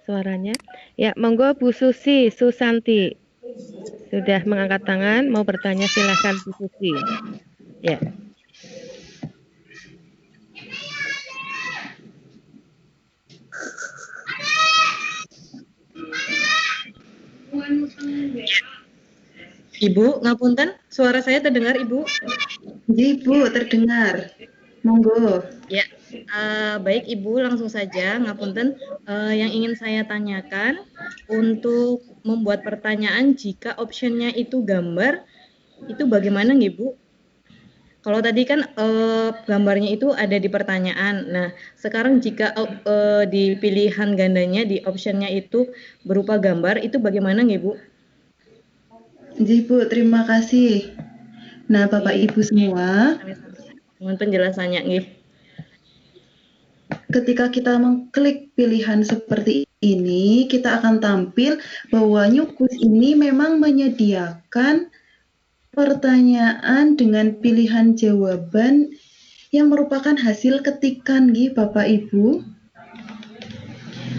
suaranya. Ya, monggo Bu Susanti. Sudah mengangkat tangan, mau bertanya silahkan Bu Susi. Ya. Ibu, ngapunten, suara saya terdengar, Ibu? Ibu, terdengar. Monggo. Ya, baik Ibu, langsung saja, ngapunten. Yang ingin saya tanyakan, untuk membuat pertanyaan jika optionnya itu gambar, itu bagaimana Ibu? Kalau tadi kan gambarnya itu ada di pertanyaan. Nah, sekarang jika di pilihan gandanya, di optionnya itu berupa gambar, itu bagaimana Ibu? Ibu, terima kasih. Nah, Bapak Ibu semua, Mohon penjelasannya, nggih. Ketika kita mengklik pilihan seperti ini, kita akan tampil bahwa New Quiz ini memang menyediakan pertanyaan dengan pilihan jawaban yang merupakan hasil ketikan, Bapak Ibu.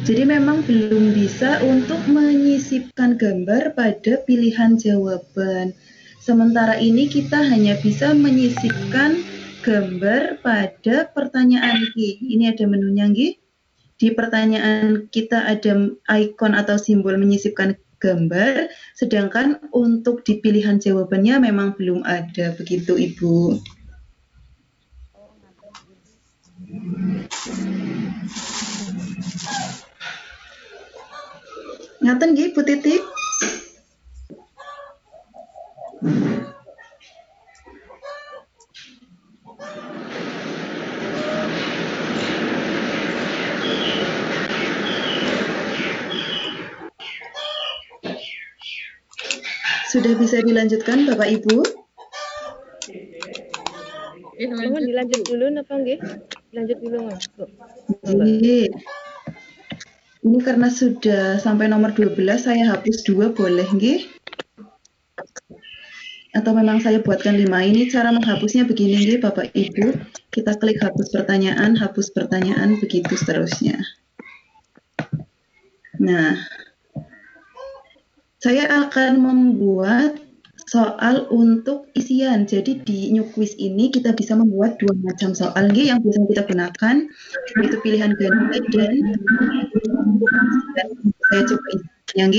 Jadi memang belum bisa untuk menyisipkan gambar pada pilihan jawaban. Sementara ini kita hanya bisa menyisipkan gambar pada pertanyaan Ini ada menunya Di pertanyaan kita ada ikon atau simbol menyisipkan gambar, sedangkan untuk di pilihan jawabannya memang belum ada, begitu Ibu. Ngaten nggih Bu Titi? Sudah bisa dilanjutkan Bapak Ibu? Mohon dilanjut dulu napa nggih? Lanjut dulu Bu. Ini karena sudah sampai nomor 12, saya hapus 2 boleh nggih? Atau memang saya buatkan 5? Ini cara menghapusnya begini nggih Bapak Ibu. Kita klik hapus pertanyaan, begitu seterusnya. Nah, saya akan membuat soal untuk isian. Jadi di New Quiz ini kita bisa membuat 2 macam soal yang biasanya kita gunakan, yaitu pilihan ganda dan saya coba yang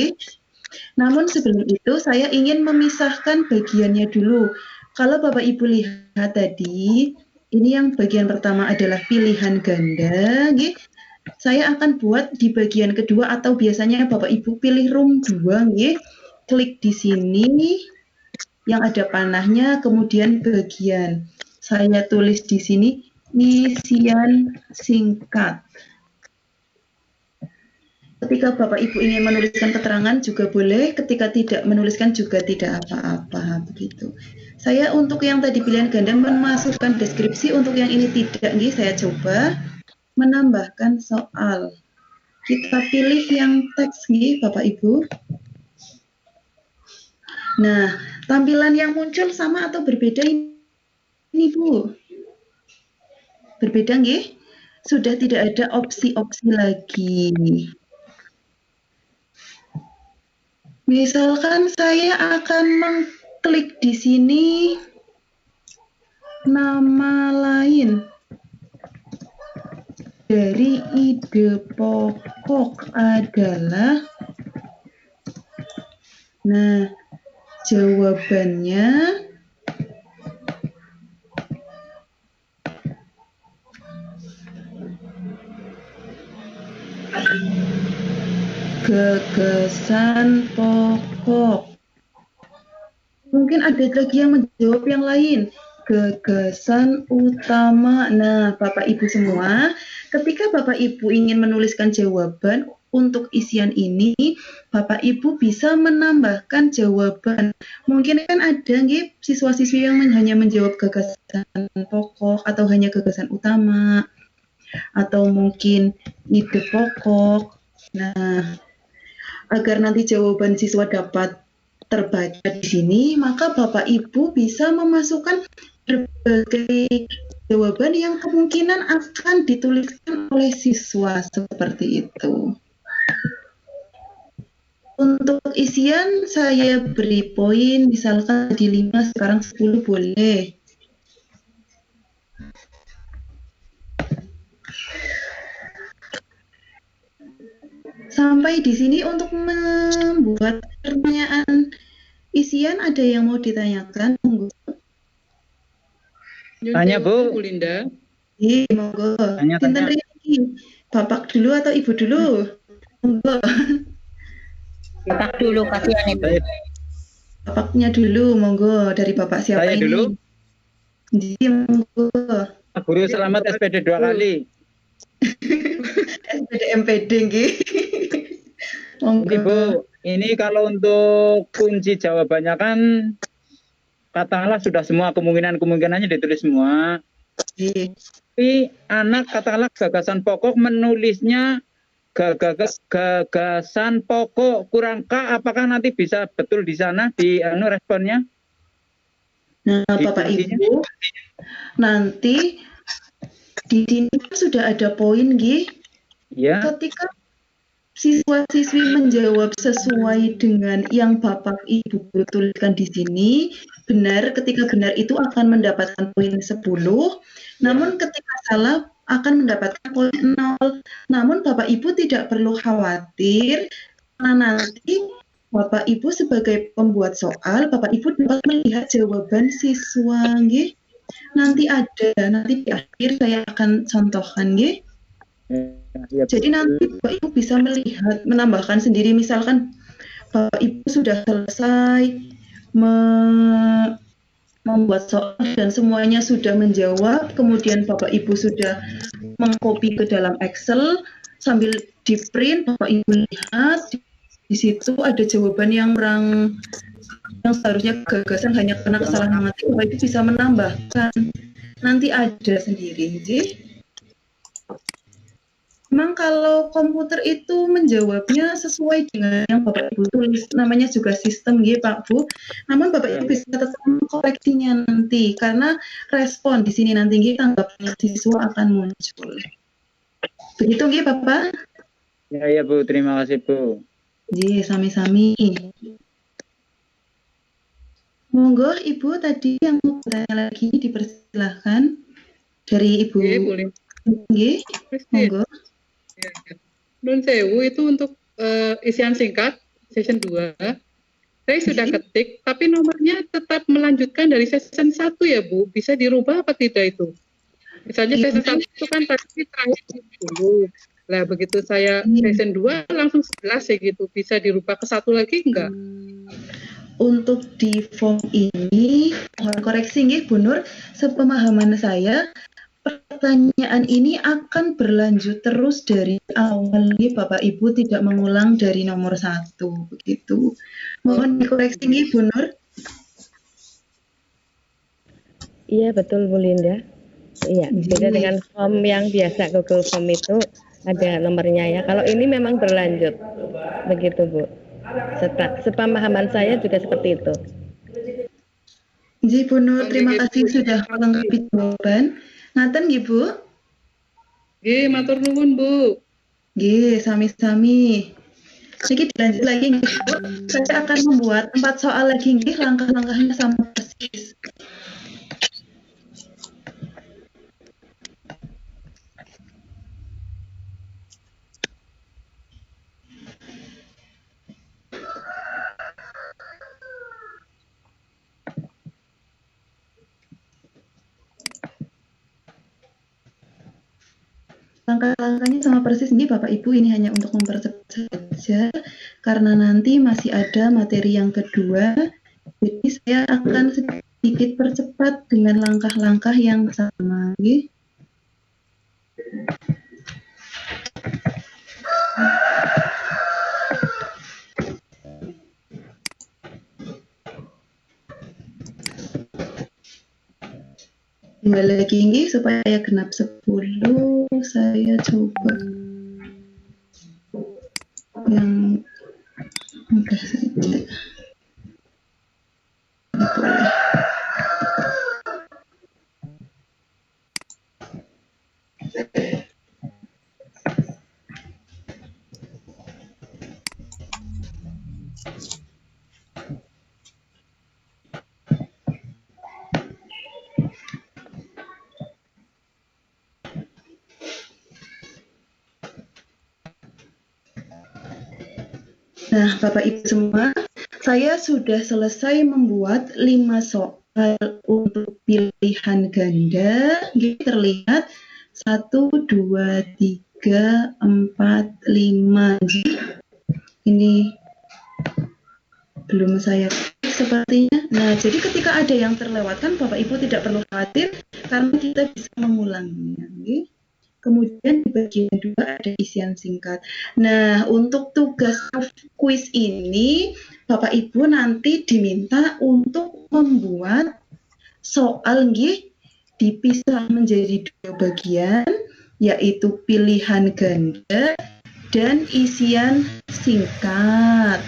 Namun sebelum itu saya ingin memisahkan bagiannya dulu. Kalau Bapak Ibu lihat tadi, ini yang bagian pertama adalah pilihan ganda, saya akan buat di bagian kedua atau biasanya Bapak Ibu pilih room 2, klik di sini yang ada panahnya, kemudian bagian. Saya tulis di sini isian singkat. Ketika Bapak Ibu ingin menuliskan keterangan juga boleh, ketika tidak menuliskan juga tidak apa-apa, begitu. Saya untuk yang tadi pilihan ganda memasukkan deskripsi, untuk yang ini tidak, saya coba menambahkan soal. Kita pilih yang teks, Bapak Ibu. Nah, tampilan yang muncul sama atau berbeda ini, Bu? Berbeda, nggih? Sudah tidak ada opsi-opsi lagi. Misalkan saya akan mengklik di sini nama lain dari ide pokok adalah, nah, jawabannya gagasan pokok. Mungkin ada lagi yang menjawab yang lain. Gagasan utama. Nah, Bapak Ibu semua, ketika Bapak Ibu ingin menuliskan jawaban untuk isian ini, Bapak Ibu bisa menambahkan jawaban. Mungkin kan ada siswa-siswi yang hanya menjawab gagasan pokok atau hanya gagasan utama, atau mungkin ide pokok. Nah, agar nanti jawaban siswa dapat terbaca di sini, maka Bapak Ibu bisa memasukkan berbagai jawaban yang kemungkinan akan dituliskan oleh siswa seperti itu. isian saya beri poin, misalkan di 5, sekarang 10 boleh. Sampai di sini untuk membuat pertanyaan isian ada yang mau ditanyakan? Monggo. Tanya, Bu. Bu Linda. Iya, monggo. Tanya. Sinten Riki? Bapak dulu atau Ibu dulu? Monggo. Bapak dulu, kasihan Ibu. Bapaknya dulu, monggo. Dari Bapak siapa Saya ini? dulu. Iya, monggo. Guru selamat SPD 2 kali. SPD MPD nggih. Monggo. Ini Bu, ini kalau untuk kunci jawabannya kan katakanlah sudah semua kemungkinannya ditulis semua. Nggih. Tapi anak katakanlah gagasan pokok menulisnya gagasan pokok kurang K, apakah nanti bisa betul di sana di responnya? Nah, Bapak Ibu, nanti di sini kan sudah ada poin nggih. Ya. Ketika siswa-siswi menjawab sesuai dengan yang Bapak Ibu tuliskan di sini, benar, ketika benar itu akan mendapatkan poin 10, namun ketika salah akan mendapatkan poin 0. Namun Bapak Ibu tidak perlu khawatir, karena nanti Bapak Ibu sebagai pembuat soal, Bapak Ibu dapat melihat jawaban siswa, nggih. Nanti di akhir saya akan contohkan, nggih. Ya, jadi nanti Bapak Ibu bisa melihat, menambahkan sendiri, misalkan Bapak Ibu sudah selesai membuat soal dan semuanya sudah menjawab, kemudian Bapak Ibu sudah mengcopy ke dalam Excel, sambil di print Bapak Ibu lihat di situ ada jawaban yang seharusnya gagasan hanya karena kesalahan mengetik, Bapak Ibu bisa menambahkan, nanti ada sendiri, nggih. Memang kalau komputer itu menjawabnya sesuai dengan yang Bapak Ibu tulis, namanya juga sistem nggih Pak Bu. Namun Bapak Ibu bisa tetap mengkoreksinya nanti karena respon di sini nanti nggih tanggapan siswa akan muncul. Begitu nggih Bapak? Ya Bu, terima kasih Bu. Nggih, sami-sami. Monggo Ibu tadi yang mau bertanya lagi dipersilahkan dari Ibu. Nggih, monggo. Nun sewu itu untuk isian singkat session 2. Saya sudah ketik, tapi nomornya tetap melanjutkan dari session 1 ya Bu. Bisa dirubah apa tidak itu? Misalnya session 1 itu kan tadi terakhir 10. Lah begitu saya session 2 langsung 11 ya gitu. Bisa dirubah ke 1 lagi enggak? Untuk di form ini, mohon koreksi nggih Bu Nur, sepemahaman saya pertanyaan ini akan berlanjut terus dari awal, Bapak Ibu tidak mengulang dari nomor 1, begitu. Mohon dikoreksi nih, Bu Nur. Iya, betul Bu Linda. Iya, beda dengan form yang biasa Google Form itu ada nomornya ya. Kalau ini memang berlanjut, begitu Bu. Sepemahaman saya juga seperti itu. Ji Bu Nur, terima kasih sudah melengkapi jawaban. Ngaten nggih Bu? Nggih, matur nuwun Bu. Nggih, sami-sami. Niki dilanjut lagi nggih Bu. Saya akan membuat 4 soal lagi nggih, langkah-langkahnya sama persis. Langkah-langkahnya sama persis nih Bapak Ibu, ini hanya untuk mempercepat saja karena nanti masih ada materi yang kedua, jadi saya akan sedikit percepat dengan langkah-langkah yang sama. Gitu. Tinggal lagi nih supaya genap 10, saya coba yang mudah saja. Boleh. Nah, Bapak Ibu semua, saya sudah selesai membuat 5 soal untuk pilihan ganda. Ini terlihat 1, 2, 3, 4, 5. Ini belum saya klik sepertinya. Nah, jadi ketika ada yang terlewatkan, Bapak Ibu tidak perlu khawatir karena kita bisa mengulangnya. Kemudian di bagian 2 ada isian singkat. Nah, untuk tugas kuis ini, Bapak Ibu nanti diminta untuk membuat soal dipisah menjadi 2 bagian, yaitu pilihan ganda dan isian singkat.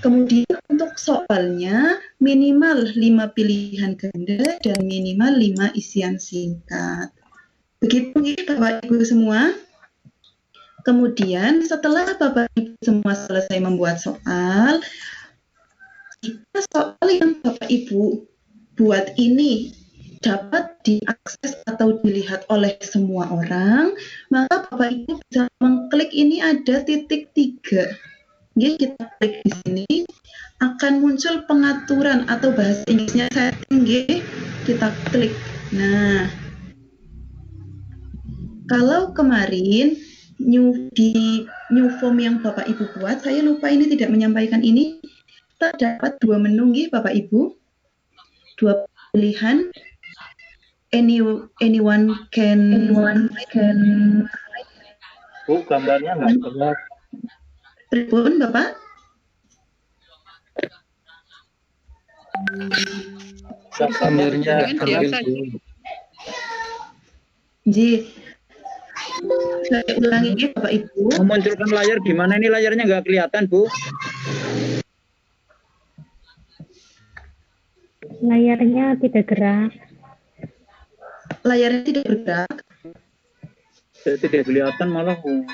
Kemudian untuk soalnya minimal 5 pilihan ganda dan minimal 5 isian singkat. Begitu Bapak Ibu semua. Kemudian setelah Bapak Ibu semua selesai membuat soal, jika soal yang Bapak Ibu buat ini dapat diakses atau dilihat oleh semua orang, maka Bapak Ibu bisa mengklik ini ada titik 3. Kita klik di sini, akan muncul pengaturan atau bahasa Inggrisnya setting. Kita klik. Nah, kalau kemarin di new form yang Bapak Ibu buat, saya lupa ini tidak menyampaikan ini, terdapat 2 menu Bapak Ibu, 2 pilihan, anyone can. Bu, gambarnya nggak jelas. Pripun Bapak? Gambarnya biasa. Saya ulangi Bapak Ibu. memunculkan layar gimana, ini layarnya nggak kelihatan Bu? Layarnya tidak gerak. Layarnya tidak bergerak. Tidak kelihatan malah Bu.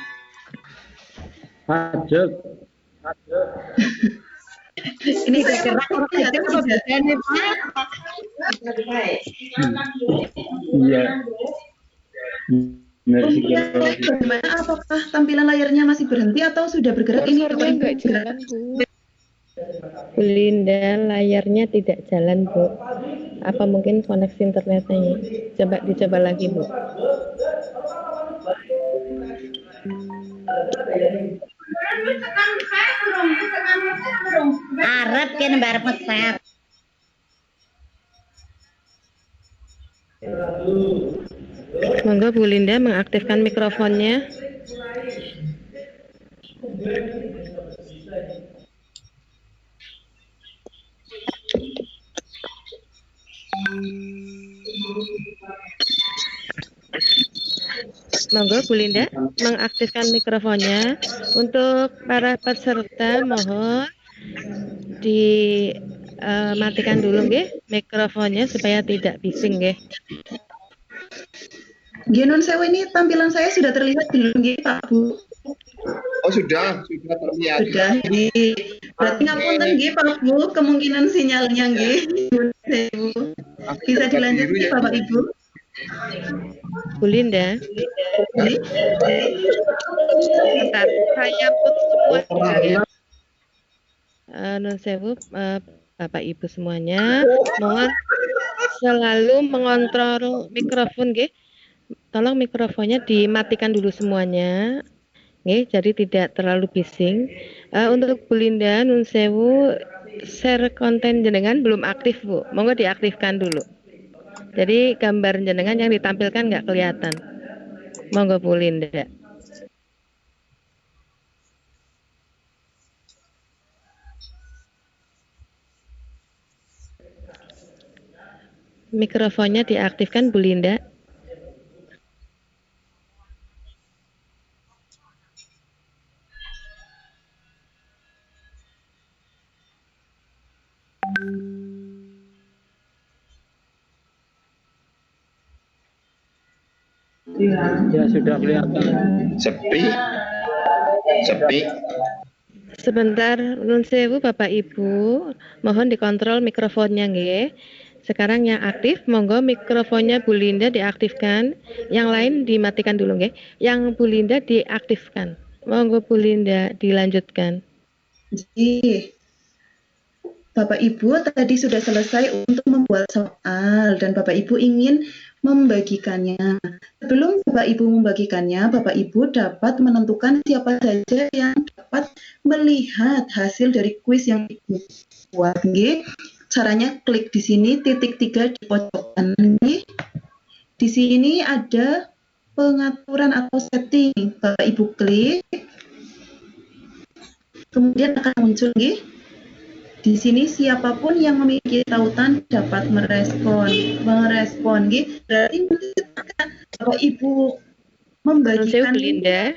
Ajab. Ini saya gerak Iya. Bagaimana, apakah tampilan layarnya masih berhenti atau sudah bergerak? Ini nggak jalan Bu. Bu Linda, layarnya tidak jalan Bu. Apa mungkin koneksi internetnya? Coba dicoba lagi Bu. Arep kan barep mesep. Monggo Bu Linda mengaktifkan mikrofonnya. Monggo Bu Linda mengaktifkan mikrofonnya. Untuk para peserta mohon dimatikan dulu mikrofonnya supaya tidak bising Nun Sewu, ini tampilan saya sudah terlihat belum Pak Bu? Oh sudah terlihat. Sudah berarti ngapunten Pak Bu, kemungkinan sinyalnya Nun Sewu. Bisa dilanjutkan Bapak Ibu? Bu Linda. Bentar, saya putus semua ya. Nun Sewu, Bapak Ibu semuanya, mohon selalu mengontrol mikrofon Tolong mikrofonnya dimatikan dulu semuanya. Jadi tidak terlalu bising. Untuk Bu Linda, Nun Sewu, share konten jenengan belum aktif Bu. Monggo diaktifkan dulu. Jadi gambar jenengan yang ditampilkan nggak kelihatan. Monggo Bu Linda. Mikrofonnya diaktifkan Bu Linda. Ya sudah kelihatan. Sepi. Sebentar, nun sewu Bapak Ibu, mohon dikontrol mikrofonnya nggih. Sekarang yang aktif, monggo mikrofonnya Bu Linda diaktifkan. Yang lain dimatikan dulu nggih. Yang Bu Linda diaktifkan. Monggo Bu Linda dilanjutkan. Jadi, Bapak Ibu tadi sudah selesai untuk membuat soal dan Bapak Ibu ingin membagikannya. Sebelum Bapak Ibu membagikannya, Bapak Ibu dapat menentukan siapa saja yang dapat melihat hasil dari kuis yang Ibu buat. Nggih. Caranya klik di sini titik 3 di pojok kanan. Nggih. Di sini ada pengaturan atau setting. Bapak Ibu klik. Kemudian akan muncul nggih. Di sini siapapun yang memiliki tautan dapat merespon, gitu. Berarti ketika Bapak Ibu membagikan Bu Linda,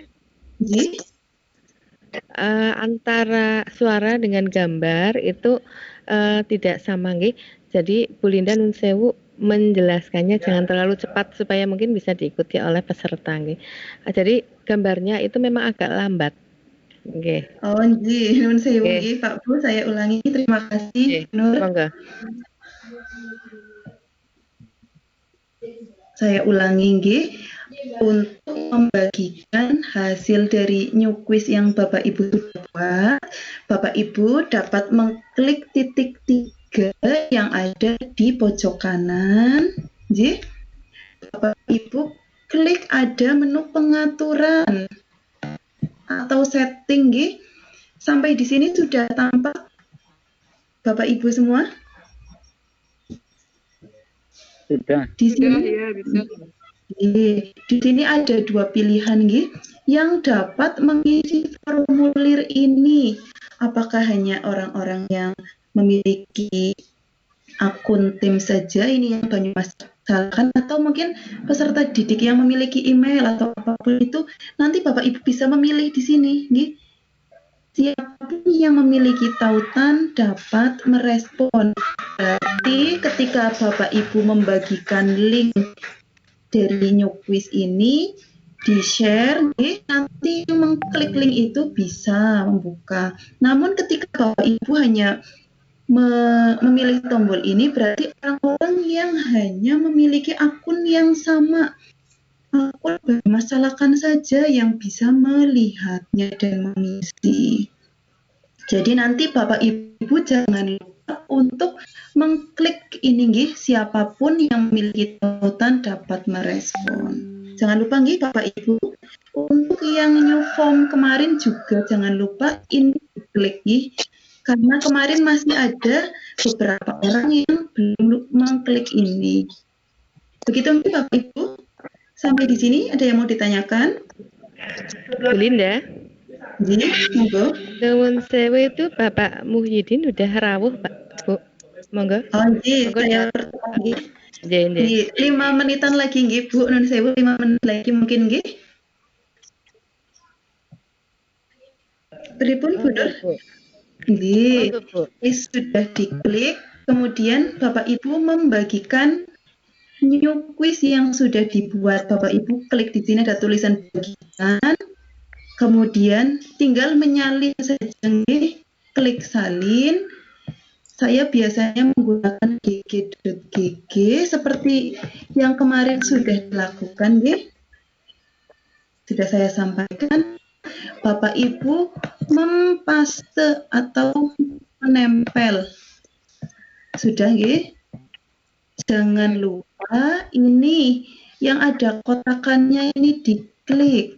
antara suara dengan gambar itu tidak sama nggih. Jadi Bu Linda nun sewu menjelaskannya jangan terlalu cepat supaya mungkin bisa diikuti oleh peserta nggih. Jadi gambarnya itu memang agak lambat. Oke. Oh, nggih, nun sewu nggih, Pak Bu, saya ulangi. Terima kasih, Nur. Monggo. Saya ulangi nggih. Untuk membagikan hasil dari new quiz yang Bapak Ibu sudah buat, Bapak Ibu dapat mengklik titik 3 yang ada di pojok kanan. Nggih. Bapak Ibu klik ada menu pengaturan atau setting nggih. Sampai di sini sudah tampak Bapak Ibu semua? Sudah. Di sini ya, bisa. di sini ada 2 pilihan nggih yang dapat mengisi formulir ini. Apakah hanya orang-orang yang memiliki akun tim saja ini yang Banyumas salahkan, atau mungkin peserta didik yang memiliki email atau apapun itu, nanti Bapak Ibu bisa memilih di sini nggih. Siapapun yang memiliki tautan dapat merespon. Berarti ketika Bapak Ibu membagikan link dari new quiz ini di-share, nanti yang mengklik link itu bisa membuka. Namun ketika Bapak Ibu hanya memilih tombol ini, berarti orang-orang yang hanya memiliki akun yang sama, akun bermasalahkan saja yang bisa melihatnya dan mengisi. Jadi nanti Bapak Ibu jangan lupa untuk mengklik ini nggih, siapapun yang memiliki tautan dapat merespon. Jangan lupa nggih Bapak Ibu, untuk yang new form kemarin juga jangan lupa ini klik nggih. Karena kemarin masih ada beberapa orang yang belum mengklik ini. Begitu nggih Bapak Ibu? Sampai di sini ada yang mau ditanyakan? Bu Linda. Jadi, monggo. Nuwun sewu itu Bapak Muhyiddin udah rawuh, Pak. Bu. Monggo. Oh, nggih, saya pertama nggih. Nggih. 5 menitan lagi nggih, Bu. Nuwun sewu 5 menit lagi mungkin nggih. Pripun, Bu Nur? Nggih. Sudah diklik, kemudian Bapak Ibu membagikan new quiz yang sudah dibuat. Bapak Ibu klik di sini ada tulisan bagikan. Kemudian tinggal menyalin saja nggih, klik salin. Saya biasanya menggunakan gg.gg seperti yang kemarin sudah dilakukan nggih. Sudah saya sampaikan. Bapak Ibu mempaste atau menempel. Sudah nggih? Jangan lupa ini yang ada kotakannya ini diklik.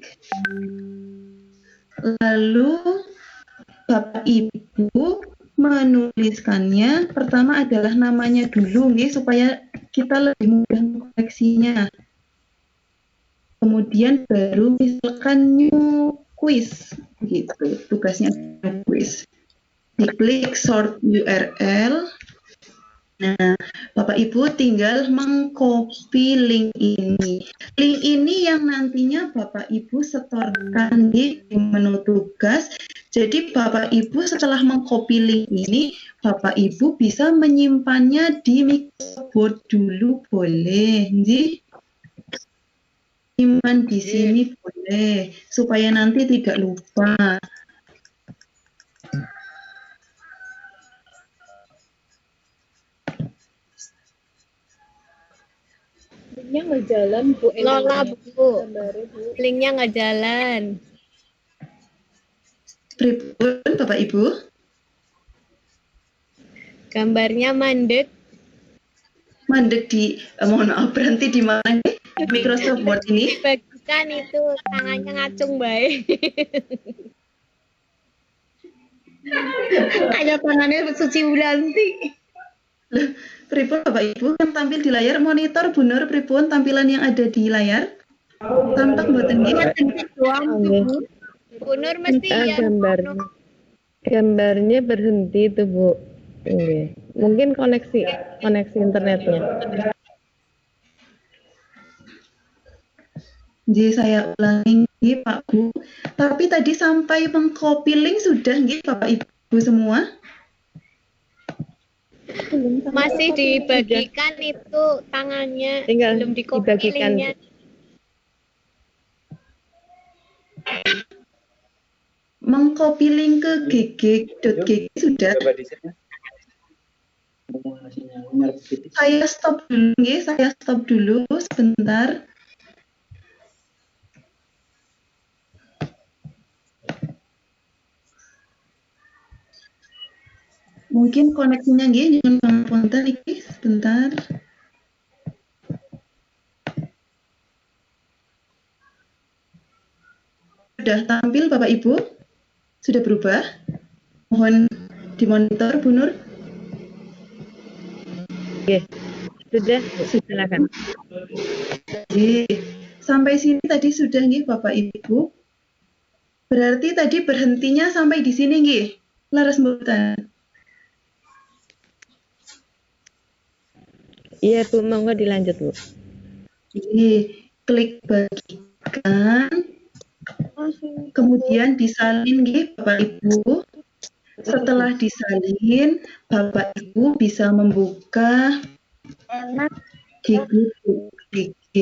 Lalu Bapak Ibu menuliskannya, pertama adalah namanya dulu nih supaya kita lebih mudah mengkoreksinya. Kemudian baru misalkan new quiz gitu, tugasnya new quiz. Diklik sort URL. Nah, Bapak Ibu tinggal mengcopy link ini. Link ini yang nantinya Bapak Ibu setorkan di menu tugas. Jadi Bapak Ibu setelah mengcopy link ini, Bapak Ibu bisa menyimpannya di Microsoft dulu boleh, nggih. Simpan di sini boleh, supaya nanti tidak lupa. nggak jalan Bu. Lola Bu, Gambarnya Bu. linknya nggak jalan. Pripun Bapak Ibu? Gambarnya mandek. Mandek di, mohon maaf, berhenti di mana nih? Microsoft Word ini? Dibagikan itu tangannya ngacung baik. Kayak tangannya Suci Wulanti. Pripun Bapak Ibu yang tampil di layar monitor Bu Nur, pripun tampilan yang ada di layar? Tampak mboten nggih? Oke. Bu Nur mesti ya. Gambarnya berhenti itu Bu. Oke. Mungkin koneksi internetnya. Jadi saya ulangi nggih, Pak Bu. Tapi tadi sampai mengcopy link sudah nggih Bapak Ibu semua? Masih dibagikan itu tangannya, Tinggal belum di-copy dibagikan. linknya. Mengcopy link ke gg.gg sudah. Coba di sini. Saya stop dulu nggih, saya stop dulu sebentar. Mungkin koneksinya nggih nyuwun pangapunten iki sebentar. Sudah tampil Bapak Ibu? Sudah berubah? Mohon dimonitor Bu Nur. Oke. Sudah, silakan. Oke. Sampai sini tadi sudah nggih Bapak Ibu? Berarti tadi berhentinya sampai di sini nggih. Laras mboten. Iya Bu, monggo dilanjut Bu. Oke, klik bagikan. Kemudian disalin nggih Bapak Ibu. Setelah disalin, Bapak Ibu bisa membuka gg.gg.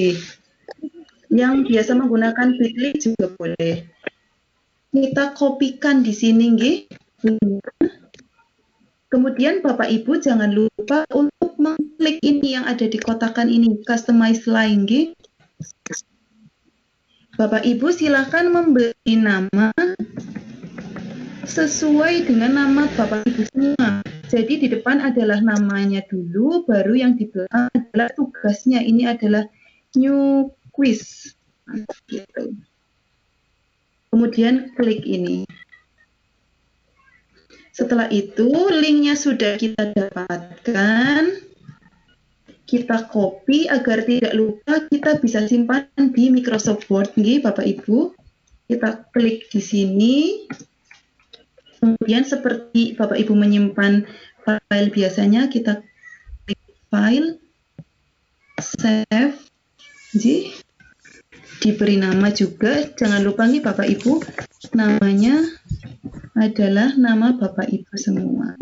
Yang biasa menggunakan Bitly juga boleh. Kita kopikan di sini nggih. Kemudian Bapak Ibu jangan lupa untuk mengklik ini yang ada di kotakan ini, customize line nggih. Bapak Ibu silakan memberi nama sesuai dengan nama Bapak Ibu semua. Jadi di depan adalah namanya dulu, baru yang di belakang adalah tugasnya. Ini adalah new quiz. Gitu. Kemudian klik ini. Setelah itu linknya sudah kita dapatkan. Kita copy agar tidak lupa, kita bisa simpan di Microsoft Word nggih Bapak Ibu. Kita klik di sini. Kemudian seperti Bapak Ibu menyimpan file biasanya, kita klik file, save, nggih. Diberi nama juga, jangan lupa nih Bapak Ibu, namanya adalah nama Bapak Ibu semua.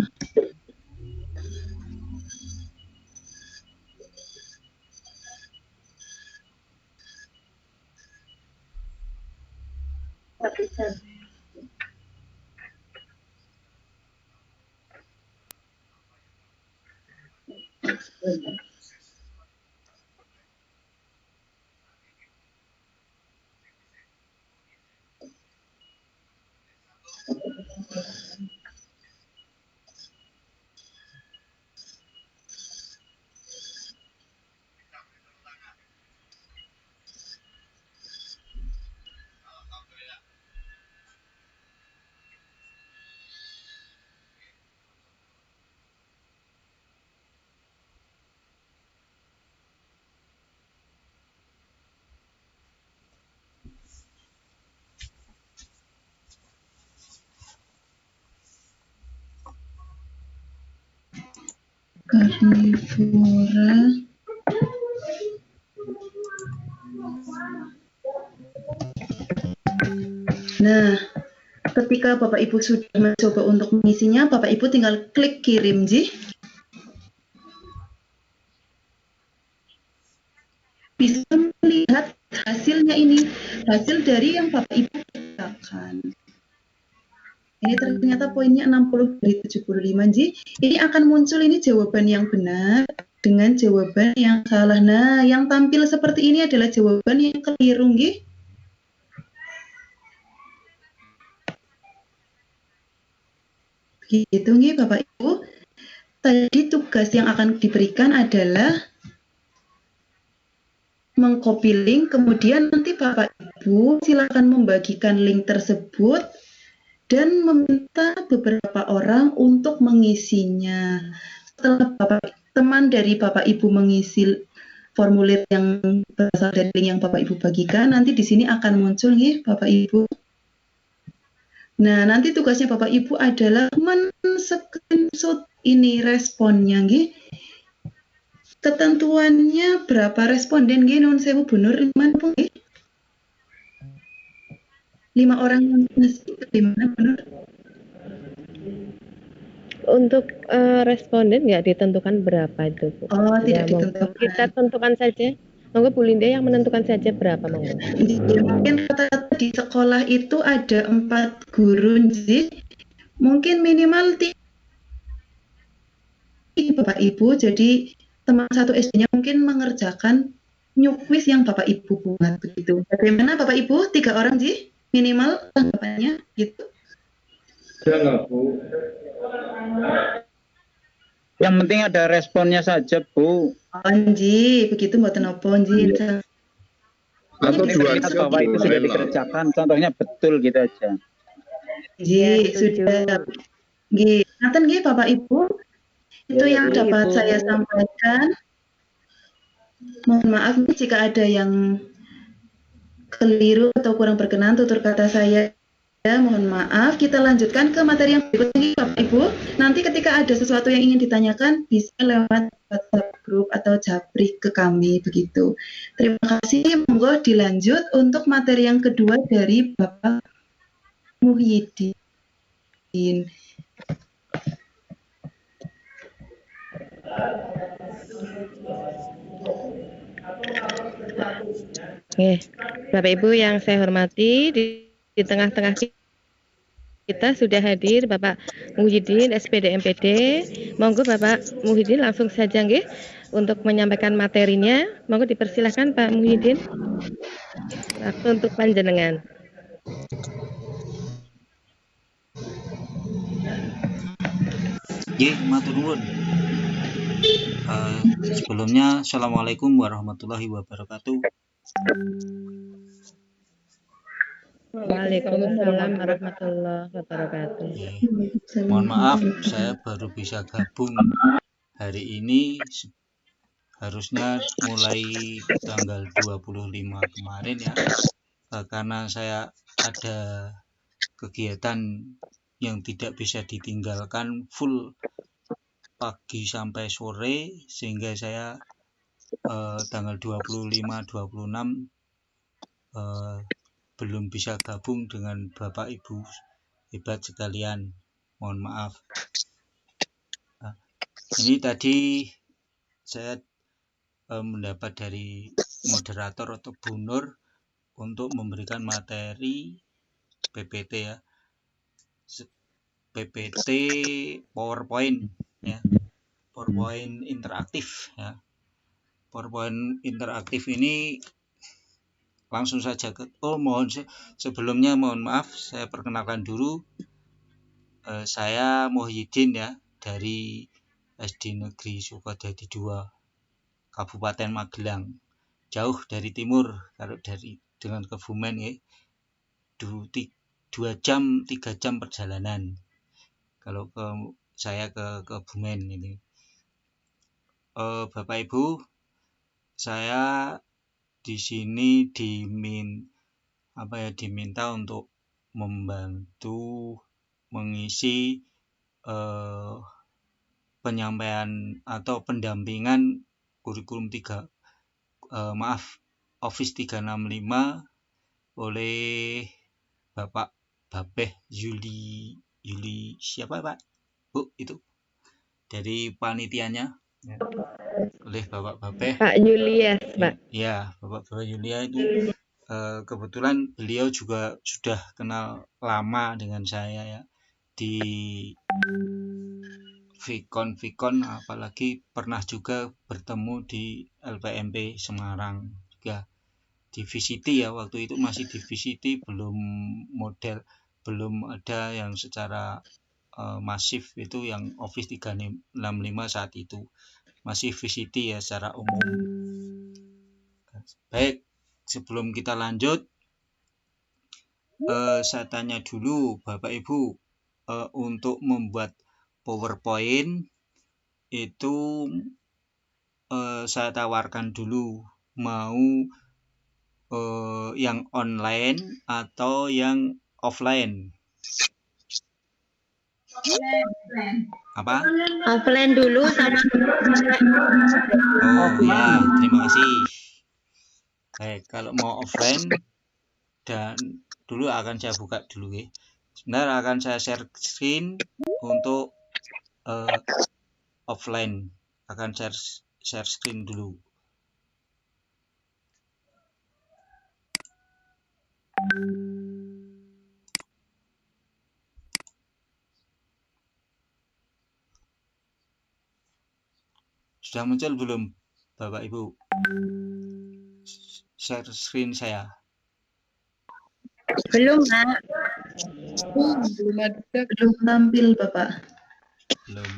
Karnivora. Nah, ketika Bapak Ibu sudah mencoba untuk mengisinya, Bapak Ibu tinggal klik kirim, Ji. Bisa melihat hasilnya ini, hasil dari yang Bapak Ibu kerjakan. Ini ternyata poinnya 60 dari 75, Ji. Ini akan muncul ini jawaban yang benar. dengan jawaban yang salah. Nah, yang tampil seperti ini adalah jawaban yang keliru nggih. Begitu nggih Bapak Ibu. Tadi tugas yang akan diberikan adalah mengcopy link, kemudian nanti Bapak Ibu silakan membagikan link tersebut dan meminta beberapa orang untuk mengisinya. Setelah teman dari Bapak Ibu mengisi formulir yang berasal dari link yang Bapak Ibu bagikan, nanti di sini akan muncul nih Bapak Ibu. Nah, nanti tugasnya Bapak Ibu adalah men-screenshot ini responnya nggih. Ketentuannya berapa responden nggih nuwun sewu Bu Nur nggih? 5 orang gimana Bu Nur? Untuk responden nggak ditentukan berapa itu, Bu? Oh, Ya, tidak monggo ditentukan. kita tentukan saja. Monggo Bu Linda yang menentukan saja berapa, monggo. Mungkin rata-rata di sekolah itu ada 4 guru sih. Mungkin minimal 3 Bapak Ibu. Jadi teman satu SD-nya mungkin mengerjakan new quiz yang Bapak Ibu buat begitu. Bagaimana Bapak Ibu? 3 orang sih minimal tanggapannya gitu. Ada nggak Bu? Yang penting ada responnya saja, Bu. Anji, begitu mboten napa Nji. Atau Ini 2 terlihat jam bahwa itu juga sudah boleh lah. dikerjakan, contohnya betul gitu aja. Nji, setuju. sudah. Nggih, ngaten nggih Bapak Ibu. Itu yang Iya, dapat Ibu. saya sampaikan. Mohon maaf nih jika ada yang keliru atau kurang berkenan tutur kata saya. Ya, mohon maaf. Kita lanjutkan ke materi yang berikutnya, Bapak Ibu. Nanti ketika ada sesuatu yang ingin ditanyakan, bisa lewat WhatsApp grup atau japri ke kami, begitu. Terima kasih. Monggo dilanjut untuk materi yang kedua dari Bapak Muhyiddin. Oke, Bapak Ibu yang saya hormati, di tengah-tengah kita sudah hadir Bapak Muhyiddin SPD MPD. Monggo Bapak Muhyiddin langsung saja nggih untuk menyampaikan materinya. Monggo dipersilahkan Pak Muhyiddin. Waktu untuk panjenengan. Nggih, matur nuwun. Sebelumnya Assalamualaikum warahmatullahi wabarakatuh. Waalaikumsalam warahmatullahi wabarakatuh. Mohon maaf, saya baru bisa gabung hari ini. Harusnya mulai tanggal 25 kemarin ya. Karena saya ada kegiatan yang tidak bisa ditinggalkan full pagi sampai sore, sehingga saya tanggal 25-26 belum bisa gabung dengan Bapak Ibu hebat sekalian. Mohon maaf. Ini tadi saya mendapat dari moderator atau Bu Nur untuk memberikan materi PPT ya. PPT PowerPoint ya. PowerPoint interaktif ya. PowerPoint interaktif ini langsung saja ke sebelumnya mohon maaf, saya perkenalkan dulu, saya Muhyiddin ya, dari SD Negeri Sukadadi 2 Kabupaten Magelang, jauh dari timur. Kalau dari dengan Kebumen ya 2 jam 3 jam perjalanan kalau saya ke Kebumen ini. Bapak Ibu, saya di sini diminta untuk membantu mengisi penyampaian atau pendampingan kurikulum Office 365 oleh Bapak Babeh Yuli siapa Pak? Bu, itu dari panitianya ya. Oleh Bapak Babeh. Pak Julius, Pak. Ya, Bapak Julia itu kebetulan beliau juga sudah kenal lama dengan saya ya, di Vicon apalagi pernah juga bertemu di LPMP Semarang juga di VCT ya, waktu itu masih di VCT, belum ada yang secara masif itu yang Office 365 saat itu, masih VCT ya secara umum. Baik, sebelum kita lanjut, saya tanya dulu Bapak Ibu, untuk membuat PowerPoint itu saya tawarkan dulu, mau yang online atau yang offline? Apa? Offline dulu sama Oh ya, terima kasih. Baik, kalau mau offline dan dulu akan saya buka dulu ya. Sebentar akan saya share screen untuk offline, akan share screen dulu. Sudah muncul belum Bapak Ibu? Share screen saya. belum, Pak. Belum ada. Belum tampil, Bapak. Belum.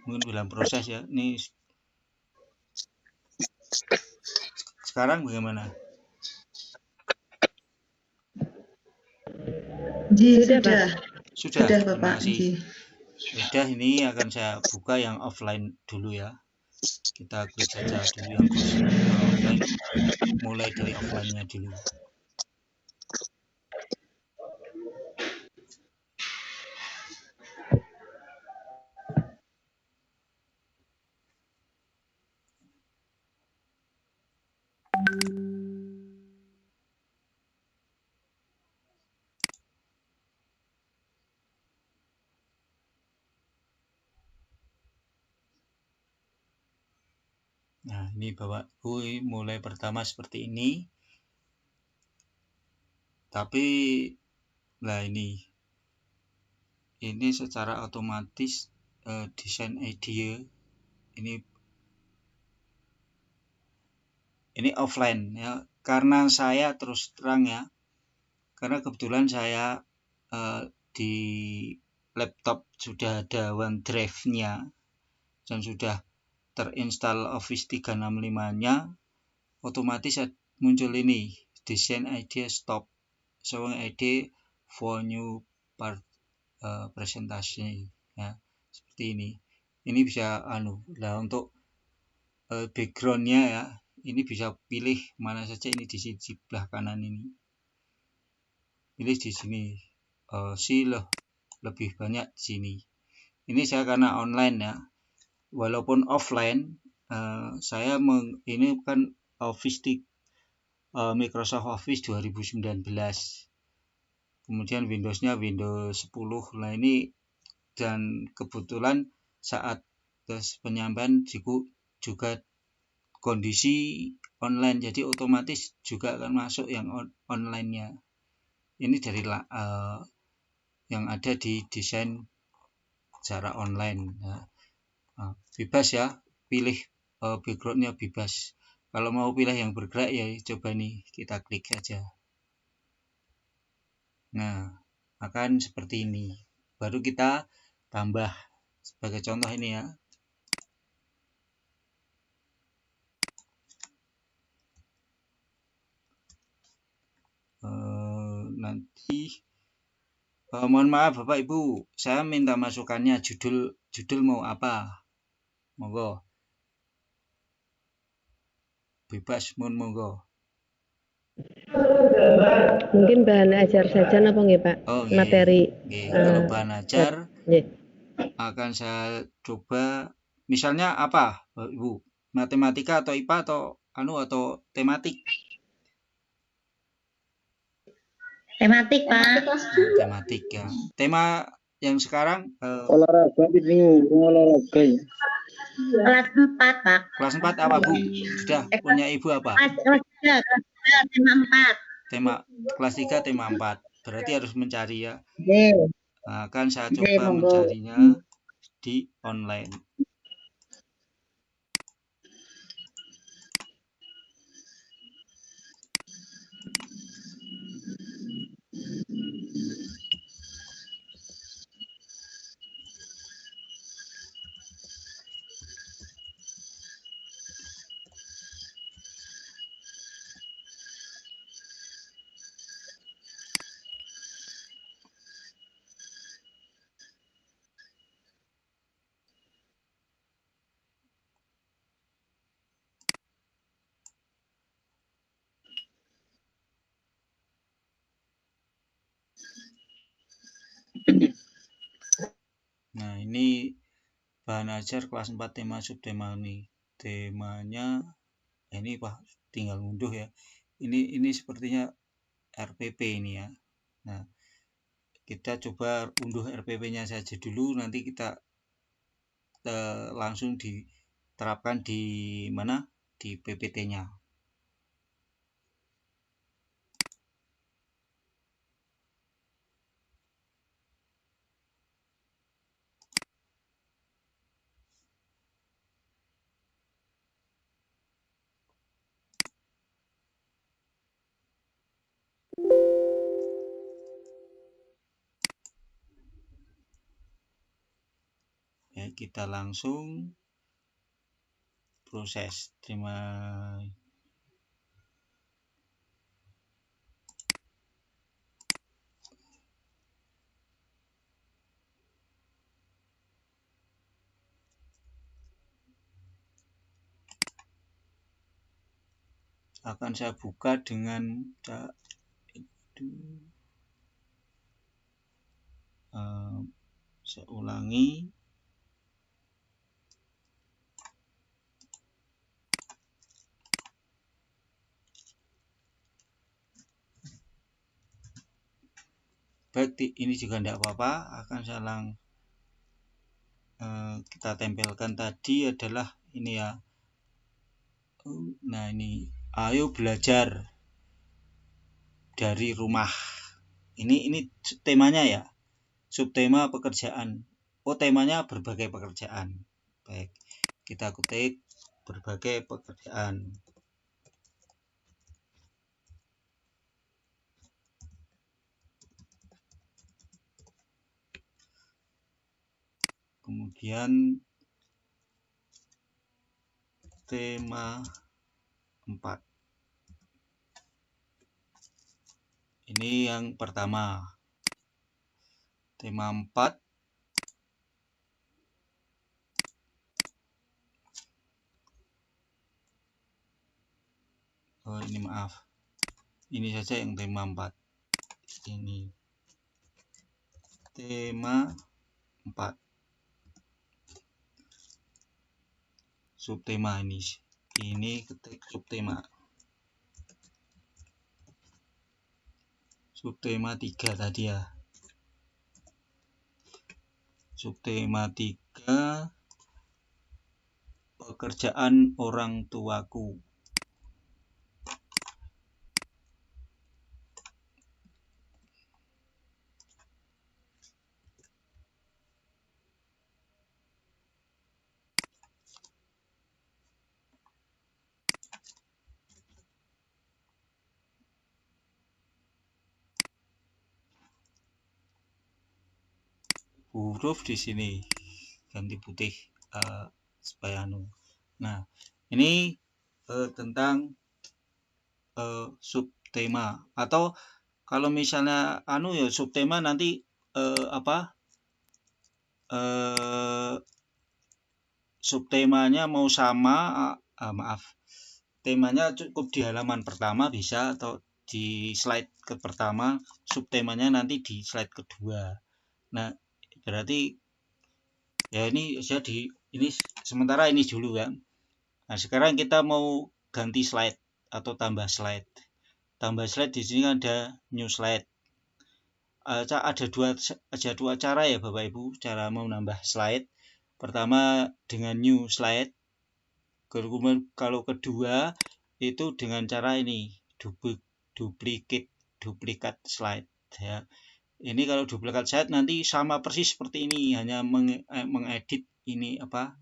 Mungkin dalam proses ya. Ini sekarang bagaimana? Sudah. Sudah, Sudah, terima Bapak. kasih. Sudah, ini akan saya buka yang offline dulu ya. Kita klik saja dulu yang offline, mulai dari offline-nya dulu. Nah, ini Bapak Ibu mulai pertama seperti ini. Tapi lah ini secara otomatis desain idea ini offline ya, karena saya terus terang ya, karena kebetulan saya di laptop sudah ada OneDrive-nya dan sudah terinstall Office 365-nya, otomatis muncul ini design idea stop, showing idea for new part presentation ya, seperti ini. Ini bisa lah untuk background-nya ya, ini bisa pilih mana saja, ini di sini sebelah kanan ini. Pilih di sini. Lebih banyak di sini. Ini saya karena online ya. Walaupun offline, saya ini kan Office Microsoft Office 2019. Kemudian Windows-nya Windows 10. Nah ini, dan kebetulan saat penyampaian juga kondisi online, jadi otomatis juga akan masuk yang online-nya. Ini dari yang ada di desain secara online ya. Bebas ya, pilih background-nya bebas. Kalau mau pilih yang bergerak ya coba nih, kita klik saja. Nah, akan seperti ini. Baru kita tambah sebagai contoh ini ya. Nanti mohon maaf Bapak Ibu, saya minta masukannya, judul mau apa, monggo, bebas, monggo. Mungkin bahan ajar saja napa nggih Pak? Materi. Kalau bahan ajar akan saya coba, misalnya apa Bapak Ibu, matematika atau IPA atau tematik? Tematik, Pak. Tematik ya. Tema yang sekarang olahraga ini, olahraga ya. Kelas 4, Pak. Kelas 4 apa Bu? Sudah punya Ibu apa? Kelas 3, tema 4. Tema kelas 3 tema 4. Berarti harus mencari ya. Nah, kan saya coba mencarinya. di online. Nah, ini bahan ajar kelas 4 tema subtema ini. Temanya ini Pak tinggal unduh ya. Ini sepertinya RPP ini ya. Nah, kita coba unduh RPP-nya saja dulu, nanti kita langsung diterapkan di mana? Di PPT-nya. Ya, kita langsung proses. Akan saya buka dengan saya ulangi. Baik, ini juga tidak apa-apa, akan saya kita tempelkan tadi adalah ini ya. Nah, ini ayo belajar dari rumah. Ini temanya ya. Subtema pekerjaan. Oh, temanya berbagai pekerjaan. Baik, kita ketik berbagai pekerjaan. Kemudian tema 4. Ini yang pertama. Tema 4. Oh, ini maaf. Ini saja yang tema 4. Ini tema 4. Subtema ini ketik subtema. Subtema 3 tadi ya. Subtema 3 pekerjaan orang tuaku. Huruf di sini ganti putih supaya Nah, ini tentang subtema, atau kalau misalnya ya subtema nanti subtemanya mau sama temanya cukup di halaman pertama bisa, atau di slide ke pertama, subtemanya nanti di slide kedua. Nah, berarti ya ini sementara ini dulu kan. Nah, sekarang kita mau ganti slide atau tambah slide. Tambah slide di sini ada new slide. Ada dua cara ya Bapak Ibu cara mau nambah slide. Pertama dengan new slide. Kalau kedua itu dengan cara ini duplikat slide ya. Ini kalau duplikat slide nanti sama persis seperti ini, hanya mengedit ini apa?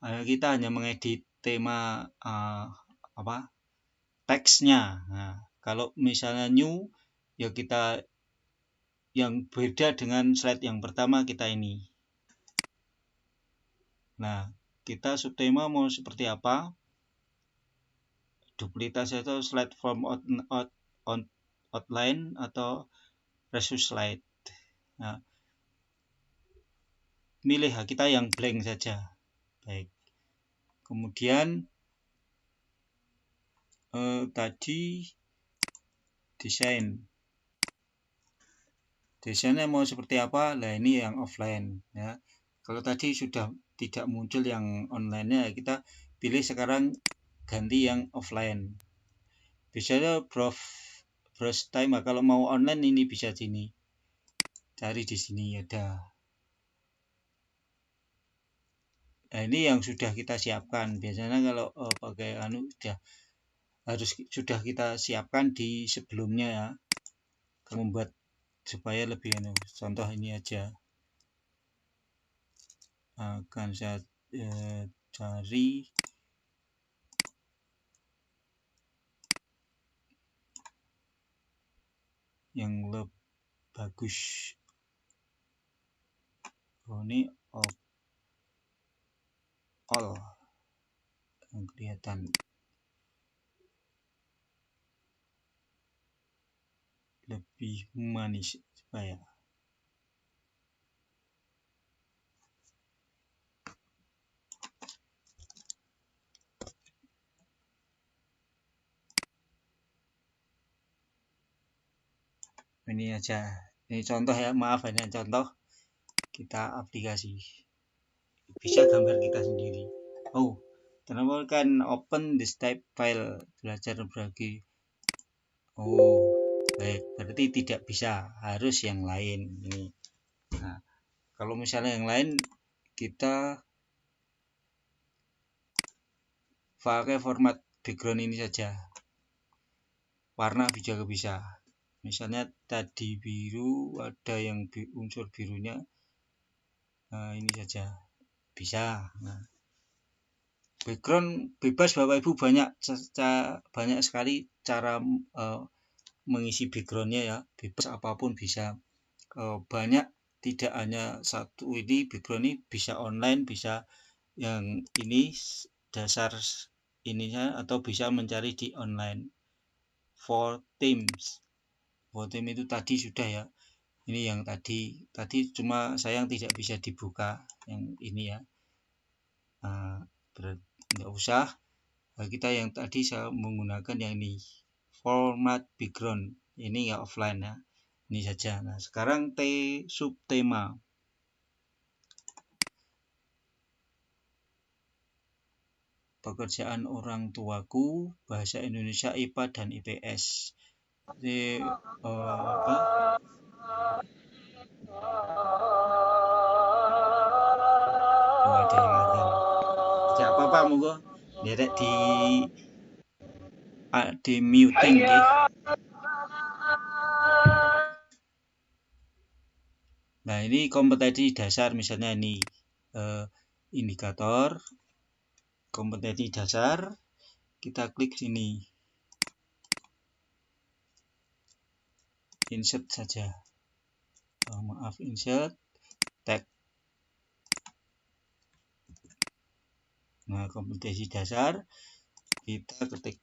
Kita hanya mengedit tema apa? Teksnya. Nah, kalau misalnya new, ya kita yang beda dengan slide yang pertama kita ini. Nah, kita subtema mau seperti apa? Duplitas atau slide from outline atau resus slide. Nah, milih kita yang blank saja. Baik. Kemudian tadi desainnya mau seperti apa? Nah, ini yang offline ya. Kalau tadi sudah tidak muncul yang online-nya, kita pilih sekarang ganti yang offline. Biasanya browse time, kalau mau online ini bisa sini. Cari di sini ada. Nah, ini yang sudah kita siapkan. Biasanya kalau pakai sudah kita siapkan di sebelumnya ya. Membuat supaya lebih contoh ini aja. Akan saya cari yang lebih bagus. Ini all yang kelihatan lebih manis supaya ini aja. Ini contoh ya, maaf hanya contoh. Kita aplikasi bisa gambar kita sendiri. Ternyata kan open this type file, belajar berbagi. Baik, berarti tidak bisa, harus yang lain ini. Nah, kalau misalnya yang lain kita pakai format background ini saja. Warna juga bisa. Misalnya tadi biru, ada yang unsur birunya. Nah, ini saja bisa. Nah, background bebas Bapak Ibu, banyak sekali cara mengisi backgroundnya ya, bebas apapun bisa. Banyak, tidak hanya satu ini background ini, bisa online, bisa yang ini dasar ininya, atau bisa mencari di online. For themes itu tadi sudah ya. Ini yang tadi cuma sayang tidak bisa dibuka yang ini ya. Tidak usah. Kita yang tadi saya menggunakan yang ini, format background, ini ya offline ya. Ini saja. Nah, sekarang subtema. Pekerjaan orang tuaku, bahasa Indonesia, IPA dan IPS. Ini apa? Ada yang ada. Tidak apa-apa, monggo. Direct di muting ya. Nah, ini kompetensi dasar, misalnya ini indikator kompetensi dasar, kita klik sini, insert saja. Insert tag. Nah, kompetensi dasar kita ketik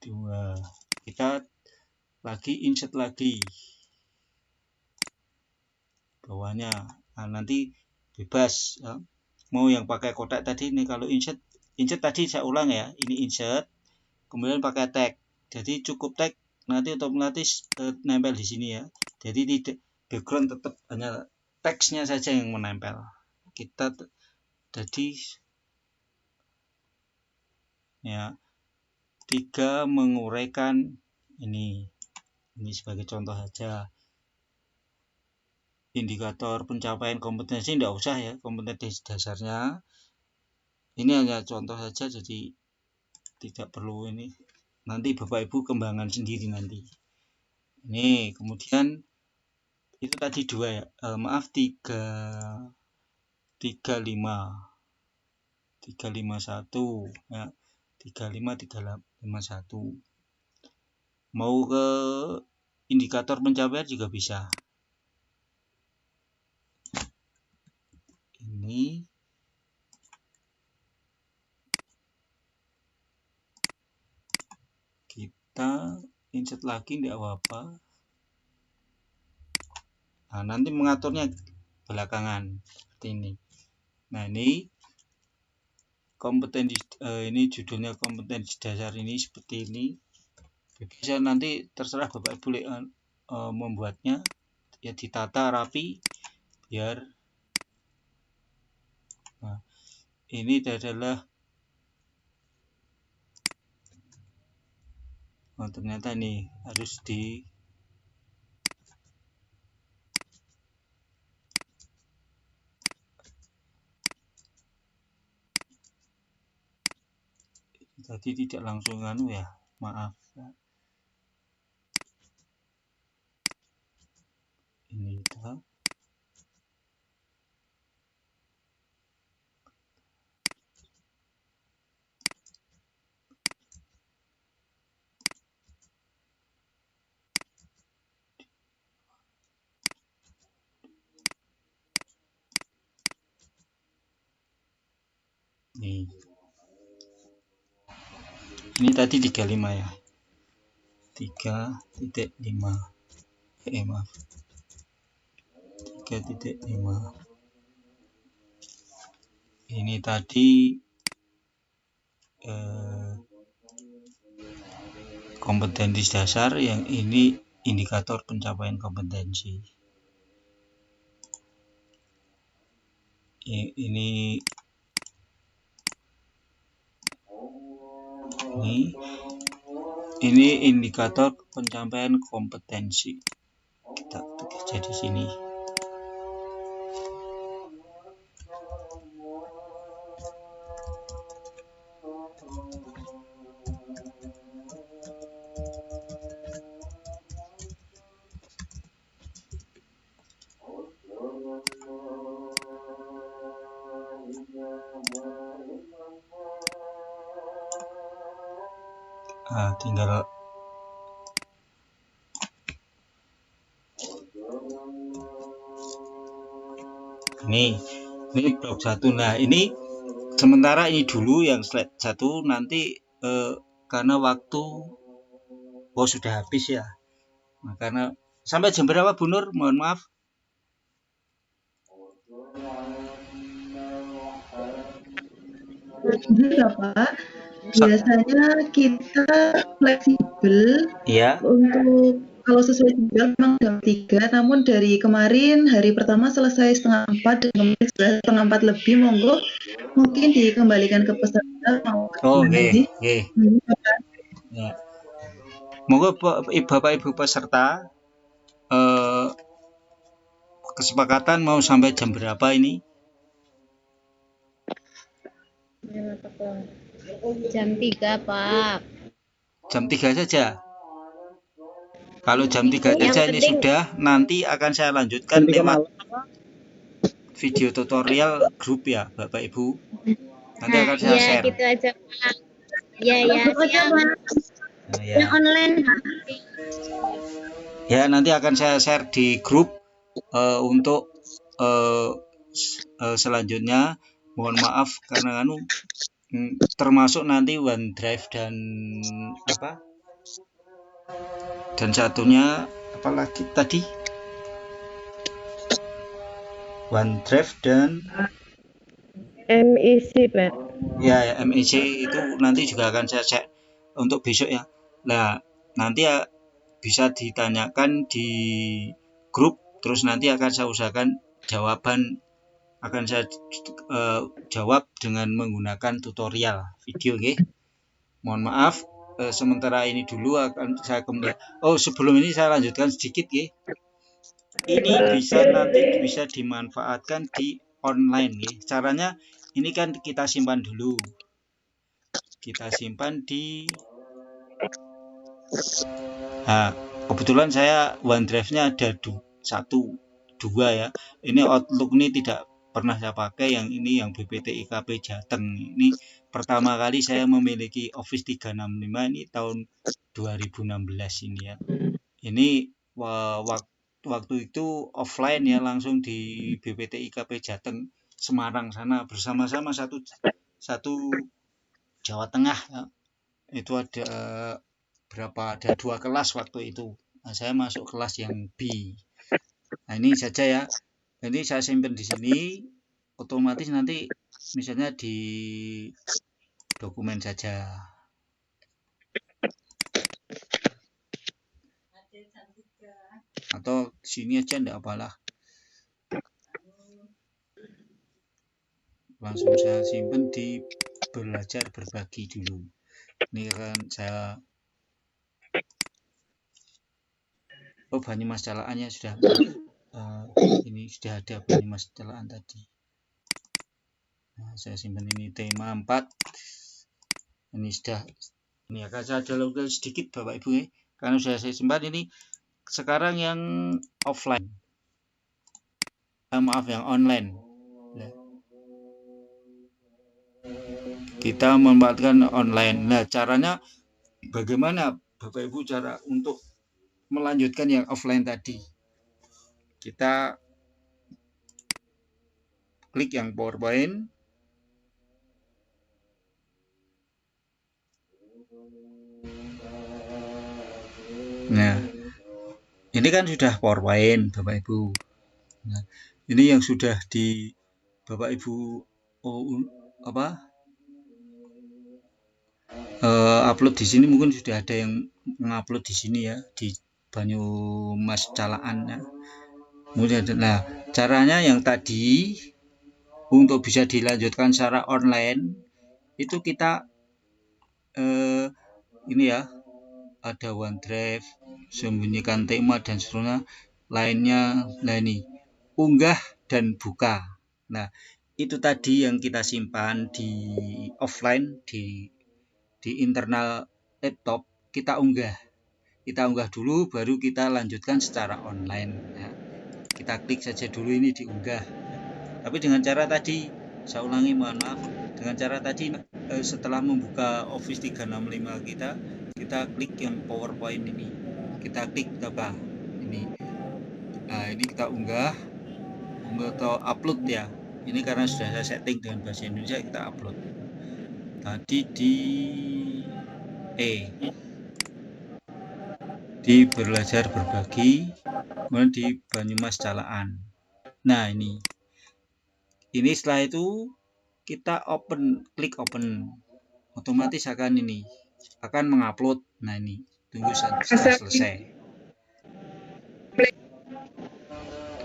2, kita lagi insert lagi bawahnya. Nah, nanti bebas ya. Mau yang pakai kotak tadi ini, kalau insert tadi saya ulang ya, ini insert kemudian pakai tag, jadi cukup tag nanti otomatis nempel di sini ya. Jadi tidak, background tetap hanya teksnya saja yang menempel. Kita jadi ya, 3 menguraikan ini sebagai contoh saja. Indikator pencapaian kompetensi tidak usah ya, kompetensi dasarnya ini hanya contoh saja, jadi tidak perlu ini, nanti Bapak Ibu kembangan sendiri nanti. Ini kemudian itu tadi 2 ya. Maaf 3 351 ya. 35351. Mau ke indikator pencapaian juga bisa. Ini kita insert lagi tidak apa-apa. Nah, nanti mengaturnya belakangan seperti ini. Nah, ini kompetensi ini judulnya kompetensi dasar ini seperti ini. Bisa nanti terserah Bapak Ibu membuatnya ya, ditata rapi biar. Nah, ini adalah ternyata ini harus di tadi tidak langsung ya, maaf. Ini kita nih. Ini tadi 35 ya. 3.5. Maaf. 3.5. Ini tadi kompetensi dasar, yang ini indikator pencapaian kompetensi. Ini indikator pencapaian kompetensi. Kita bekerja di sini. Tinggal ini blok 1. Nah, ini sementara ini dulu yang slide 1, nanti karena waktu sudah habis ya. Nah, karena sampai jam berapa Bu Nur? Mohon maaf. Jadi Bapak, biasanya kita fleksibel ya, untuk kalau sesuai jadwal memang jam 3, namun dari kemarin hari pertama selesai setengah 4 dan kemarin sudah setengah 4 lebih, monggo mungkin dikembalikan ke peserta mau ya. Monggo Bapak Ibu peserta, kesepakatan mau sampai jam berapa ini? Jam 3, Pak. Jam 3 saja. Kalau jam 3 saja ini sudah, nanti akan saya lanjutkan lewat video tutorial grup ya Bapak Ibu. Nanti akan saya share. Gitu aja, Pak. Ya, yang online. Ya, nanti akan saya share di grup untuk selanjutnya. Mohon maaf karena termasuk nanti OneDrive dan dan satunya apalagi tadi, OneDrive dan MEC, Pak. Ya, MEC itu nanti juga akan saya cek untuk besok ya. Nah, nanti ya bisa ditanyakan di grup, terus nanti akan saya usahakan jawaban, akan saya jawab dengan menggunakan tutorial video, oke? Mohon maaf, sementara ini dulu akan saya kembali. Sebelum ini saya lanjutkan sedikit, oke? Ini nanti bisa dimanfaatkan di online, oke? Caranya ini kan kita simpan dulu. Kita simpan di kebetulan saya OneDrive-nya ada 1, 2 ya. Ini Outlook ini tidak pernah saya pakai, yang ini yang BPT IKP Jateng. Ini pertama kali saya memiliki Office 365 ini tahun 2016 ini ya. Ini waktu itu offline ya, langsung di BPT IKP Jateng Semarang sana bersama-sama satu Jawa Tengah ya. Itu ada ada 2 kelas waktu itu. Nah, saya masuk kelas yang B. Nah, ini saja ya. Ini saya simpan di sini, otomatis nanti misalnya di dokumen saja. Atau sini aja enggak apalah. Langsung saya simpan di belajar berbagi dulu. Ini kan saya Banyumas Calaannya sudah ini sudah ada Banyumas Calaan tadi. Nah, saya simpan ini tema 4. Ini sudah, ini akan saya download sedikit Bapak Ibu ya. Karena sudah saya simpan ini sekarang yang offline. Maaf, yang online. Nah, kita memanfaatkan online. Nah, caranya bagaimana Bapak Ibu cara untuk melanjutkan yang offline tadi? Kita klik yang PowerPoint. Nah, ini kan sudah PowerPoint Bapak Ibu. Nah, ini yang sudah di Bapak Ibu upload di sini, mungkin sudah ada yang mengupload di sini ya, di Banyumas Calaan ya. Nah, caranya yang tadi untuk bisa dilanjutkan secara online itu kita ini ya, ada OneDrive, sembunyikan tema dan seterusnya lainnya. Nah, ini unggah dan buka. Nah, itu tadi yang kita simpan di offline di internal laptop, kita unggah dulu, baru kita lanjutkan secara online ya. Kita klik saja dulu ini diunggah. Tapi dengan cara tadi, saya ulangi, mohon maaf, dengan cara tadi setelah membuka Office 365 kita klik yang PowerPoint ini, kita klik apa ini. Nah, ini kita unggah atau upload ya. Ini karena sudah saya setting dengan bahasa Indonesia, kita upload. Tadi di belajar berbagi, kemudian di Banyumas Calaan. Nah, ini setelah itu kita klik open, otomatis akan mengupload. Nah, ini tunggu setelah selesai.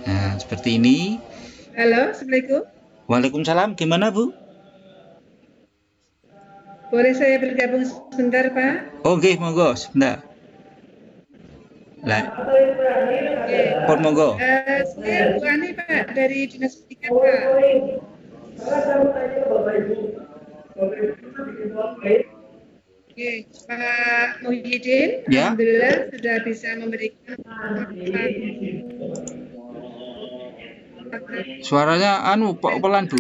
Nah, seperti ini. Halo, Assalamualaikum. Waalaikumsalam, gimana Bu? Boleh saya bergabung sebentar, Pak? Oke, monggo sebentar. Lah, monggo. Saya Bu Ani, Pak, dari Dinas Pendidikan, Pak. Oke, Pak Muhyiddin, ya. Alhamdulillah sudah bisa memberikan suaranya pelan Bu.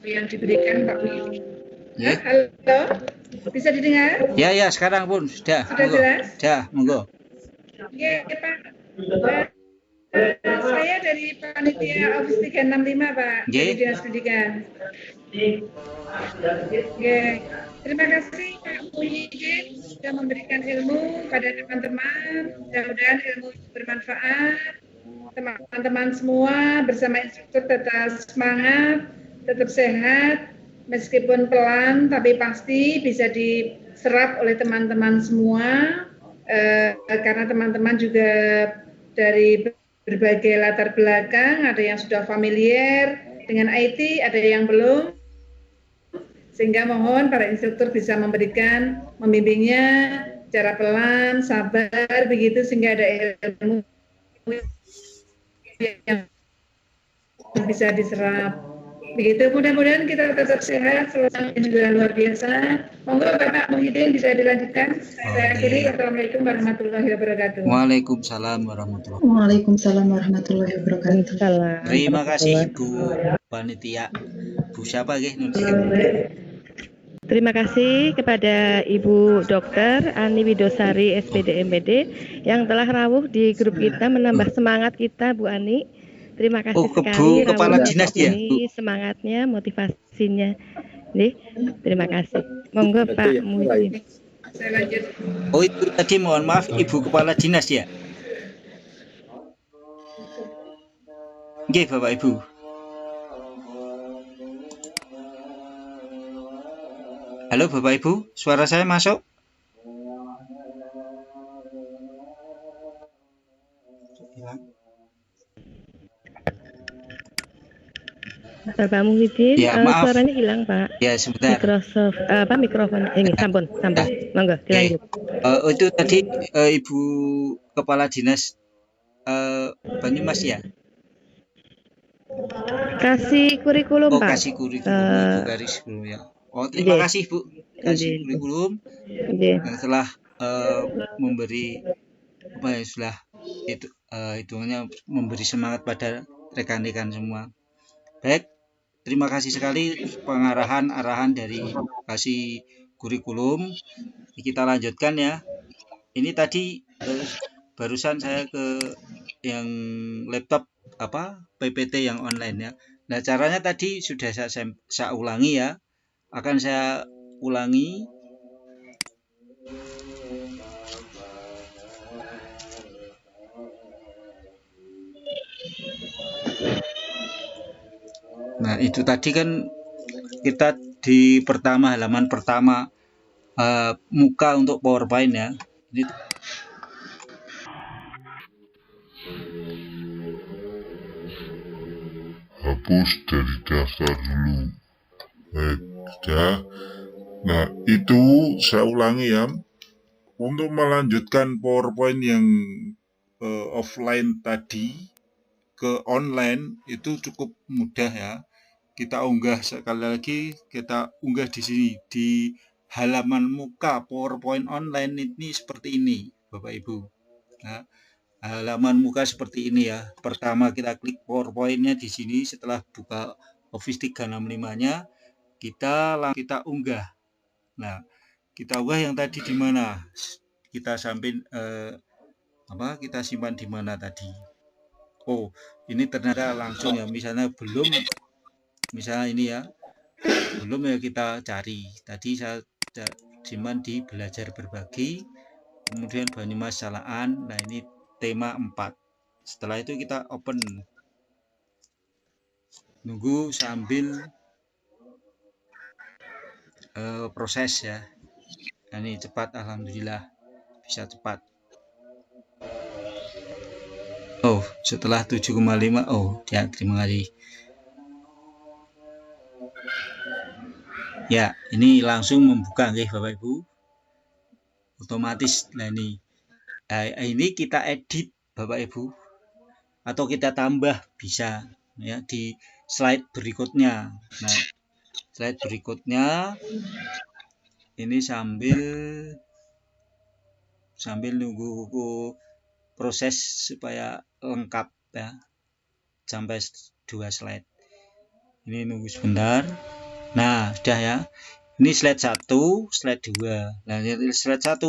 Yang diberikan Pak Muhyiddin. Ya. Halo, bisa didengar? Ya, sekarang pun sudah. Sudah jelas? Sudah, monggo. Ya, Pak. Saya dari panitia Office 365, Pak, dari Dinas Pendidikan. Terima kasih Pak Muhyiddin sudah memberikan ilmu pada teman-teman. Mudah-mudahan ilmu itu bermanfaat. Teman-teman semua bersama instruktur tetap semangat, tetap sehat. Meskipun pelan, tapi pasti bisa diserap oleh teman-teman semua, karena teman-teman juga dari berbagai latar belakang, ada yang sudah familiar dengan IT, ada yang belum, sehingga mohon para instruktur bisa membimbingnya secara pelan, sabar, begitu, sehingga ada ilmu yang bisa diserap. Begitu, mudah-mudahan kita tetap sehat, selalu ini juga luar biasa. Monggo Bapak Muhyiddin bisa dilanjutkan. Saya akhiri. Wassalamualaikum warahmatullahi wabarakatuh. Waalaikumsalam warahmatullahi Waalaikumsalam warahmatullahi wabarakatuh. Salam. Terima kasih Ibu Panitia. Bu siapa nggih nun sewu? Terima kasih kepada Ibu Dr. Ani Widosari SPD MPD yang telah rawuh di grup kita menambah semangat kita Bu Ani. Terima kasih sekali Bu Kepala Dinas ya, ini semangatnya, motivasinya. Nih, terima kasih. Monggo Pak Muhyiddin. Saya lanjut. Oh itu tadi mohon maaf Ibu Kepala Dinas ya. Nggih Bapak Ibu. Halo Bapak Ibu, suara saya masuk? Bapak Muhyiddin, Ya, maaf. suaranya hilang Pak. Ya sebentar. Microsoft, mikrofon ini, sampun. Monggo, dilanjut. Itu tadi Ibu Kepala Dinas Banyumas ya? Kasih kurikulum Pak. Kasih kurikulum Ibu garis kurikulum ya. Oh terima kasih Bu, kasih kurikulum yang telah memberi apa ya sudah itu hitungannya memberi semangat pada rekan-rekan semua. Baik, terima kasih sekali arahan dari kasih kurikulum. Kita lanjutkan ya. Ini tadi barusan saya ke yang laptop PPT yang online ya. Nah caranya tadi sudah saya ulangi ya. Akan saya ulangi. Nah itu tadi kan kita di halaman pertama muka untuk PowerPoint ya. Ini hapus dari daftar dulu. Baik, sudah. Nah itu saya ulangi ya. Untuk melanjutkan PowerPoint yang offline tadi ke online itu cukup mudah ya. Kita unggah sekali lagi, kita unggah di sini di halaman muka PowerPoint online ini seperti ini, Bapak Ibu. Nah, halaman muka seperti ini ya. Pertama kita klik PowerPoint-nya di sini, setelah buka Office 365-nya, kita unggah. Nah, kita unggah yang tadi di mana? Kita kita simpan di mana tadi? Oh, ini ternyata langsung ya, misalnya ini ya belum ya kita cari. Tadi saya simpan di belajar berbagi, kemudian Banyumas Salaan. Nah ini tema 4. Setelah itu kita open, nunggu sambil proses ya. Nah, ini cepat, alhamdulillah bisa cepat. Oh setelah 7,5. oh ya terima kasih. Ya, ini langsung membuka nggih Bapak Ibu. Otomatis. Nah ini kita edit Bapak Ibu atau kita tambah bisa ya di slide berikutnya. Nah, slide berikutnya ini sambil nunggu proses supaya lengkap ya. Sampai 2 slide. Ini nunggu sebentar. Nah, sudah ya. Ini slide 1, slide 2. Nah, slide 1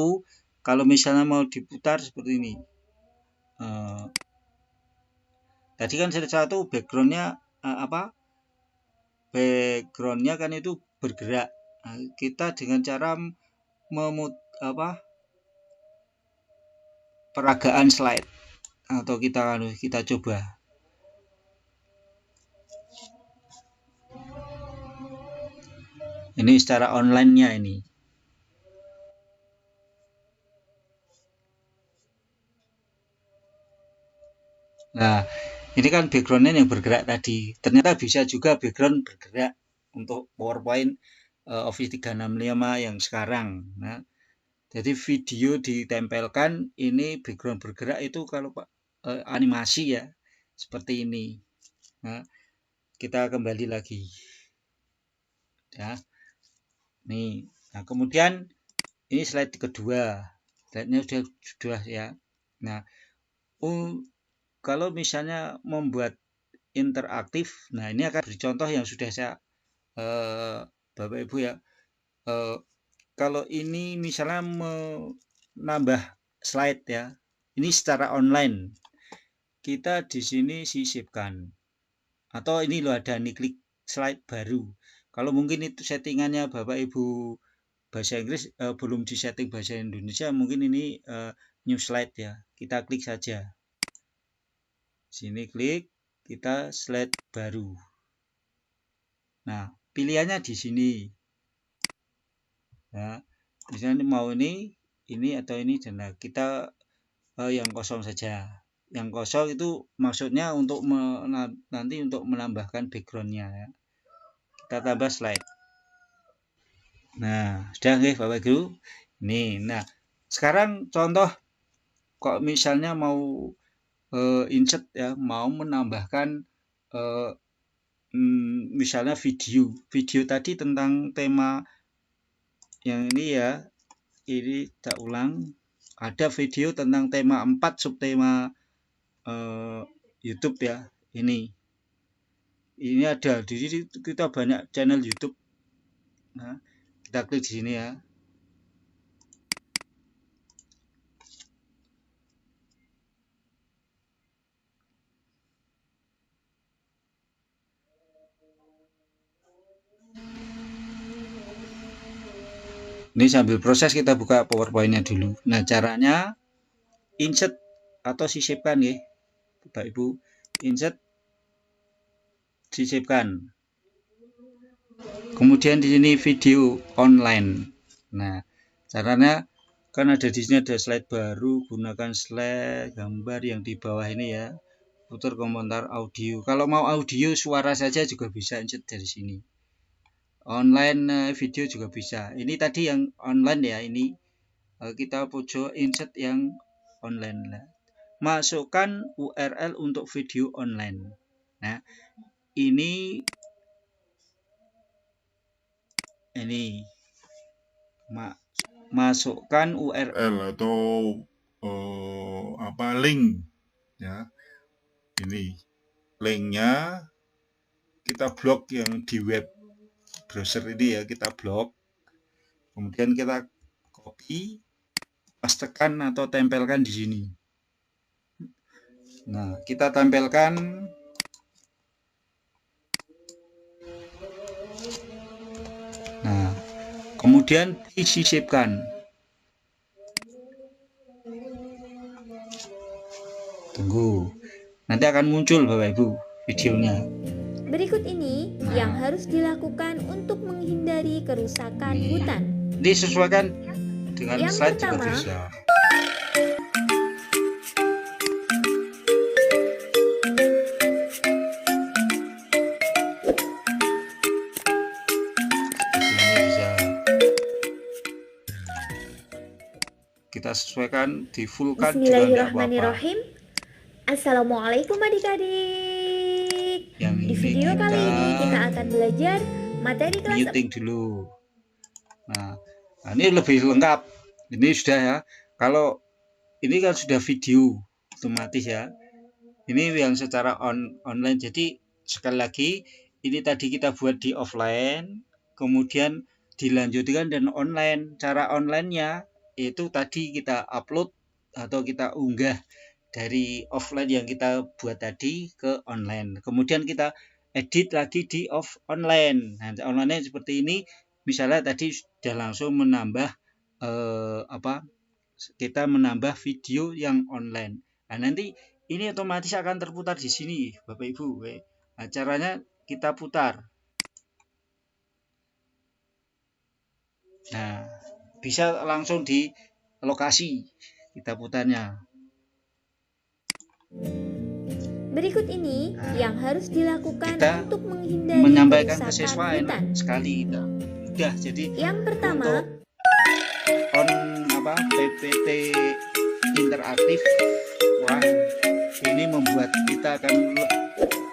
kalau misalnya mau diputar seperti ini. Tadi kan slide 1 backgroundnya backgroundnya kan itu bergerak. Nah, kita dengan cara peragaan slide atau kita coba. Ini secara online-nya ini. Nah, ini kan background-nya yang bergerak tadi. Ternyata bisa juga background bergerak untuk PowerPoint Office 365 yang sekarang. Nah, jadi video ditempelkan, ini background bergerak itu kalau animasi ya, seperti ini. Nah, kita kembali lagi ya. Nih, nah kemudian ini slide kedua, slide-nya sudah ya. Nah, kalau misalnya membuat interaktif, nah ini akan beri contoh yang sudah saya Bapak Ibu ya. Kalau ini misalnya menambah slide ya, ini secara online, kita di sini sisipkan. Atau ini loh ada nih, klik slide baru. Kalau mungkin itu settingannya Bapak Ibu bahasa Inggris belum disetting bahasa Indonesia, mungkin ini new slide ya. Kita klik saja. Sini klik, kita slide baru. Nah, pilihannya di sini. Ya, misalnya mau ini atau ini, nah kita yang kosong saja. Yang kosong itu maksudnya untuk nanti untuk menambahkan backgroundnya ya. Kita tambah slide. Nah, sudah nggih Bapak Ibu. Nih, nah sekarang contoh kok misalnya mau insert ya, mau menambahkan misalnya video tadi tentang tema yang ini ya, ini tak ulang, ada video tentang tema 4 subtema YouTube ya. Ini ada di sini, kita banyak channel YouTube. Nah, kita klik di sini ya. Ini sambil proses kita buka PowerPoint-nya dulu. Nah, caranya insert atau sisipkan ya. Bapak Ibu, insert, sisipkan. Kemudian di sini video online. Nah, caranya kan ada di sini ada slide baru, gunakan slide gambar yang di bawah ini ya. Putar komentar audio. Kalau mau audio suara saja juga bisa insert dari sini. Online video juga bisa. Ini tadi yang online ya, ini kita pojok insert yang online. Masukkan URL untuk video online. Nah, ini masukkan URL atau link ya. Ini linknya kita blok yang di web browser ini ya, kita blok. Kemudian kita copy, pastekan atau tempelkan di sini. Nah, kita tempelkan. Nah, kemudian disisipkan. Tunggu. Nanti akan muncul Bapak Ibu videonya. Berikut ini yang harus dilakukan untuk menghindari kerusakan hutan. Disesuaikan dengan yang slide pertama, juga bisa. Kita sesuaikan, di fullkan juga tidak apa-apa. Bismillahirrahmanirrahim. Assalamualaikum adik-adik. Di video kali ini kita akan belajar materi kelas muting dulu. Nah, ini lebih lengkap. Ini sudah ya. Kalau ini kan sudah video otomatis ya. Ini yang secara online. Jadi sekali lagi ini tadi kita buat di offline, kemudian dilanjutkan dan online. Cara onlinenya itu tadi kita upload atau kita unggah dari offline yang kita buat tadi ke online. Kemudian kita edit lagi di online. Nah, online seperti ini. Misalnya tadi sudah langsung menambah kita menambah video yang online. Nah, nanti ini otomatis akan terputar di sini, Bapak Ibu. Nah, caranya kita putar. Nah, bisa langsung di lokasi kita putarnya. Berikut ini yang harus dilakukan untuk menghindari menyampaikan kerusakan kesesuaian hutan. sekali mudah. Jadi yang pertama PPT interaktif, wah ini membuat kita akan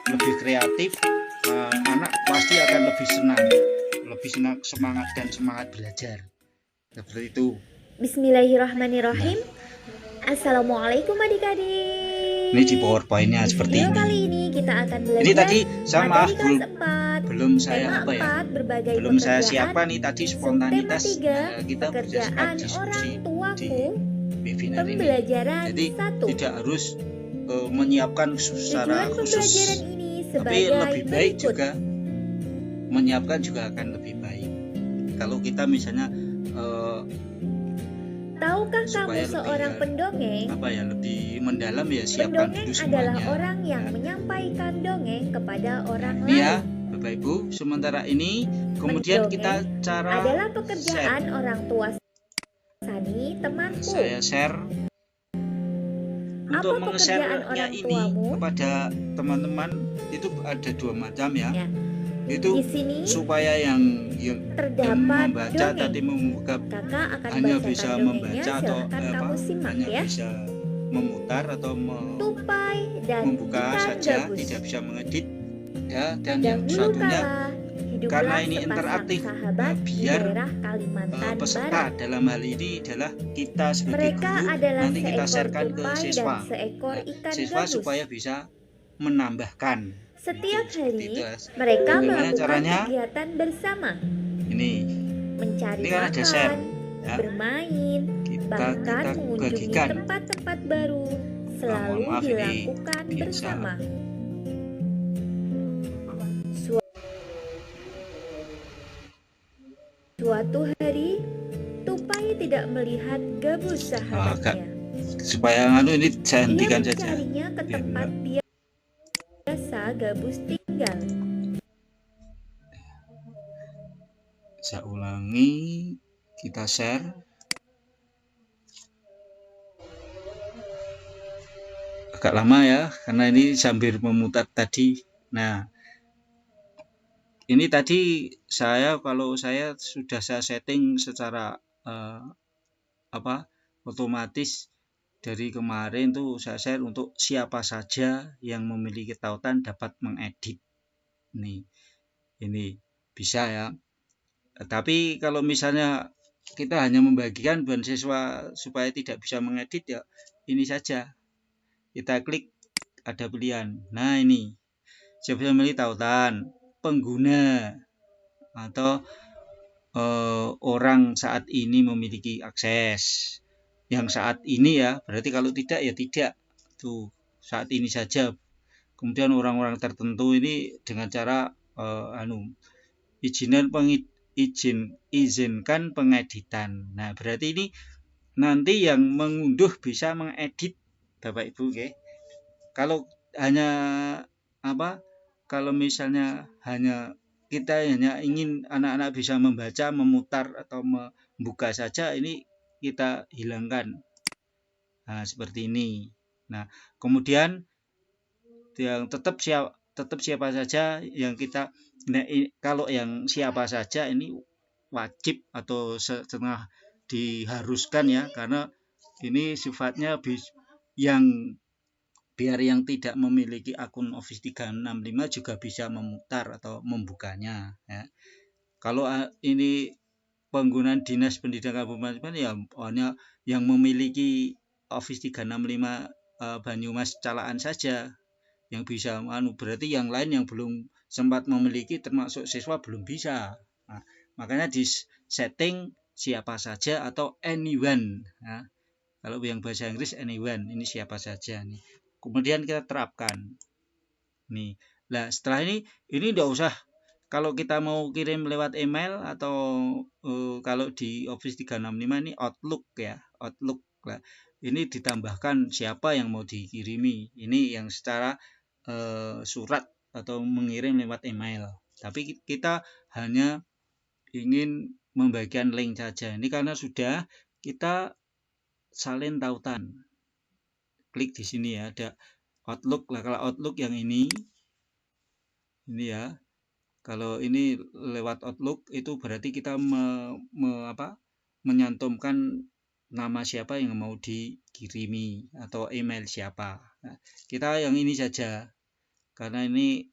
lebih kreatif anak pasti akan lebih senang, semangat belajar. Seperti itu. Bismillahirrahmanirrahim. Assalamualaikum adik-adik. Ini di PowerPoint-nya seperti Video ini. kali ini kita akan belajar Ini tadi saya maaf materi kelas 4. belum saya Tema apa ya? 4, berbagai Belum saya pekerjaan. siapkan nih tadi spontanitas. Tema 3, Kita berdasarkan pekerjaan diskusi orang tuaku. webinar ini. Pembelajaran Jadi 1. tidak harus menyiapkan secara Tujuan khusus. pembelajaran ini Tapi sebagai lebih baik berikut. juga menyiapkan juga akan lebih baik. Kalau kita misalnya Tahukah kamu supaya lebih, seorang pendongeng? apa ya, lebih mendalam ya, siapkan Pendongeng dulu adalah semuanya. orang yang menyampaikan dongeng kepada orang Ini ya, lain. Bapak Ibu, sementara ini kemudian Mendongeng kita cara adalah pekerjaan share. orang tua Sani, temanku. Saya share untuk Apa pekerjaan meng-share-nya orang ini tuamu? kepada teman-teman itu ada 2 macam ya. Itu Di sini supaya yang terdapat membaca dongeng. tadi membuka Kakak akan hanya bacakan bisa dongengnya, membaca atau silahkan kamu simak hanya ya. bisa memutar atau Tupai dan membuka ikan saja, gabus. tidak bisa mengedit ya. Dan yang Dahulu satunya kala, hiduplah karena ini sepasang interaktif, sahabat di biar daerah Kalimantan peserta Barat. dalam hal ini adalah kita sebagai Mereka guru, adalah nanti kita seekor sharekan ke tupai siswa. dan seekor Nah, ikan siswa gabus. supaya bisa menambahkan. Setiap hari, itu. mereka Bagaimana melakukan caranya? kegiatan bersama, Ini mencari ini kan ada makan, share ya. bermain, bahkan kita mengunjungi bagikan. tempat-tempat baru, selalu maaf, ini dilakukan biasa. bersama. Suatu hari, tupai tidak melihat gabus sahabatnya. Supaya ini saya Ia hentikan saja. mencarinya ke tempat biasa gabus tinggal. Saya ulangi, kita share. Agak lama ya, karena ini sambil memutar tadi. Nah, ini tadi kalau saya sudah saya setting secara otomatis dari kemarin tuh saya share untuk siapa saja yang memiliki tautan dapat mengedit. Ini bisa ya. Tapi kalau misalnya kita hanya membagikan buat siswa supaya tidak bisa mengedit ya, ini saja. Kita klik, ada pilihan. Nah ini, siapa yang memilih tautan, pengguna, atau orang saat ini memiliki akses. Yang saat ini ya, berarti kalau tidak ya tidak. Tuh, saat ini saja. Kemudian orang-orang tertentu ini dengan cara izinkan pengeditan. Nah, berarti ini nanti yang mengunduh bisa mengedit, Bapak Ibu, okay? Kalau hanya kalau misalnya kita hanya ingin anak-anak bisa membaca, memutar atau membuka saja, ini kita hilangkan. Nah, seperti ini. Nah, kemudian yang tetap siapa saja yang kita kalau yang siapa saja ini wajib atau setengah diharuskan ya, karena ini sifatnya biar yang tidak memiliki akun Office 365 juga bisa memutar atau membukanya ya. Kalau ini penggunaan Dinas Pendidikan Kabupaten ya hanya yang memiliki Office 365 Banyumas Calaan saja yang bisa, berarti yang lain yang belum sempat memiliki termasuk siswa belum bisa. Nah, makanya di setting siapa saja atau anyone ya. Kalau yang bahasa Inggris anyone, ini siapa saja nih. Kemudian kita terapkan nih. Nah, setelah ini tidak usah, kalau kita mau kirim lewat email atau kalau di Office 365 ini Outlook ya, Outlook lah. Ini ditambahkan siapa yang mau dikirimi. Ini yang secara surat atau mengirim lewat email. Tapi kita hanya ingin membagikan link saja. Ini karena sudah kita salin tautan. Klik di sini ya, ada Outlook lah. Kalau Outlook yang ini ya. Kalau ini lewat Outlook itu berarti kita menyantumkan nama siapa yang mau dikirimi atau email siapa. Nah, kita yang ini saja. karena ini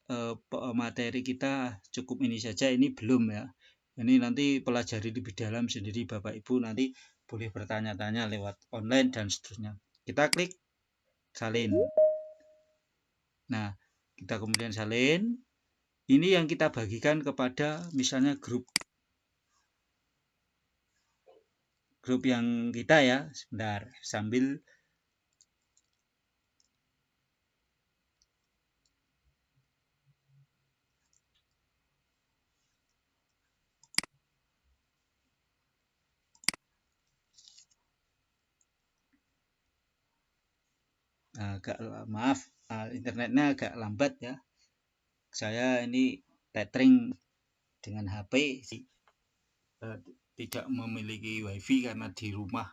materi kita cukup ini saja, ini belum ya. Ini nanti pelajari lebih dalam sendiri Bapak Ibu, nanti boleh bertanya-tanya lewat online dan seterusnya. Kita klik salin. Nah, kita kemudian salin. Ini yang kita bagikan kepada misalnya grup yang kita ya. Sebentar, sambil agak maaf, internetnya agak lambat ya. Saya ini tethering dengan HP sih, tidak memiliki wifi karena di rumah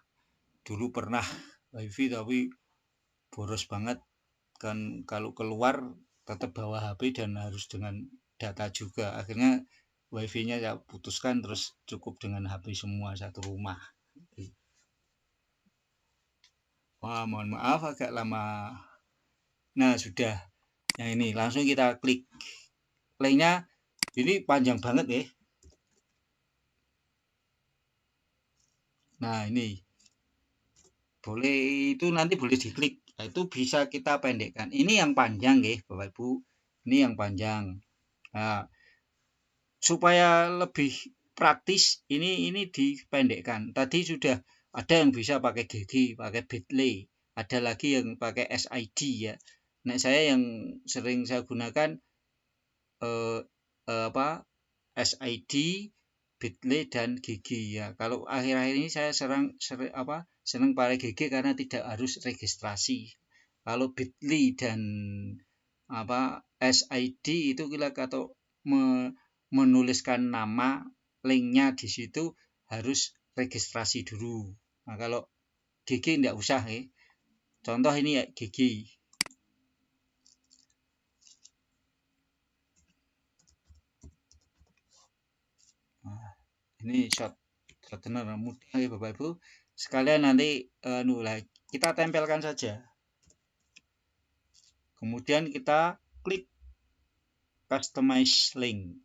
dulu pernah wifi tapi boros banget kan, kalau keluar tetap bawa HP dan harus dengan data juga. Akhirnya wifi-nya saya putuskan, terus cukup dengan HP semua satu rumah. Wah, mohon maaf agak lama. Nah, sudah. Yang ini langsung kita klik. Linknya ini panjang banget ya. Nah, ini boleh, itu nanti boleh diklik. Nah, itu bisa kita pendekkan. Ini yang panjang ya, Bapak Ibu. Ini yang panjang. Nah, supaya lebih praktis ini dipendekkan. Tadi sudah ada yang bisa pakai GG, pakai Bitly, ada lagi yang pakai SID ya. Nah, saya yang sering saya gunakan SID, Bitly dan GG ya. Kalau akhir-akhir ini saya senang pakai GG karena tidak harus registrasi. Kalau Bitly dan SID itu kita atau menuliskan nama, linknya di situ harus registrasi dulu. Nah, kalau GG tidak usah ya. Contoh ini ya GG. Nah, ini shortener mudah ya Bapak Ibu. Sekalian nanti kita tempelkan saja. Kemudian kita klik customize link.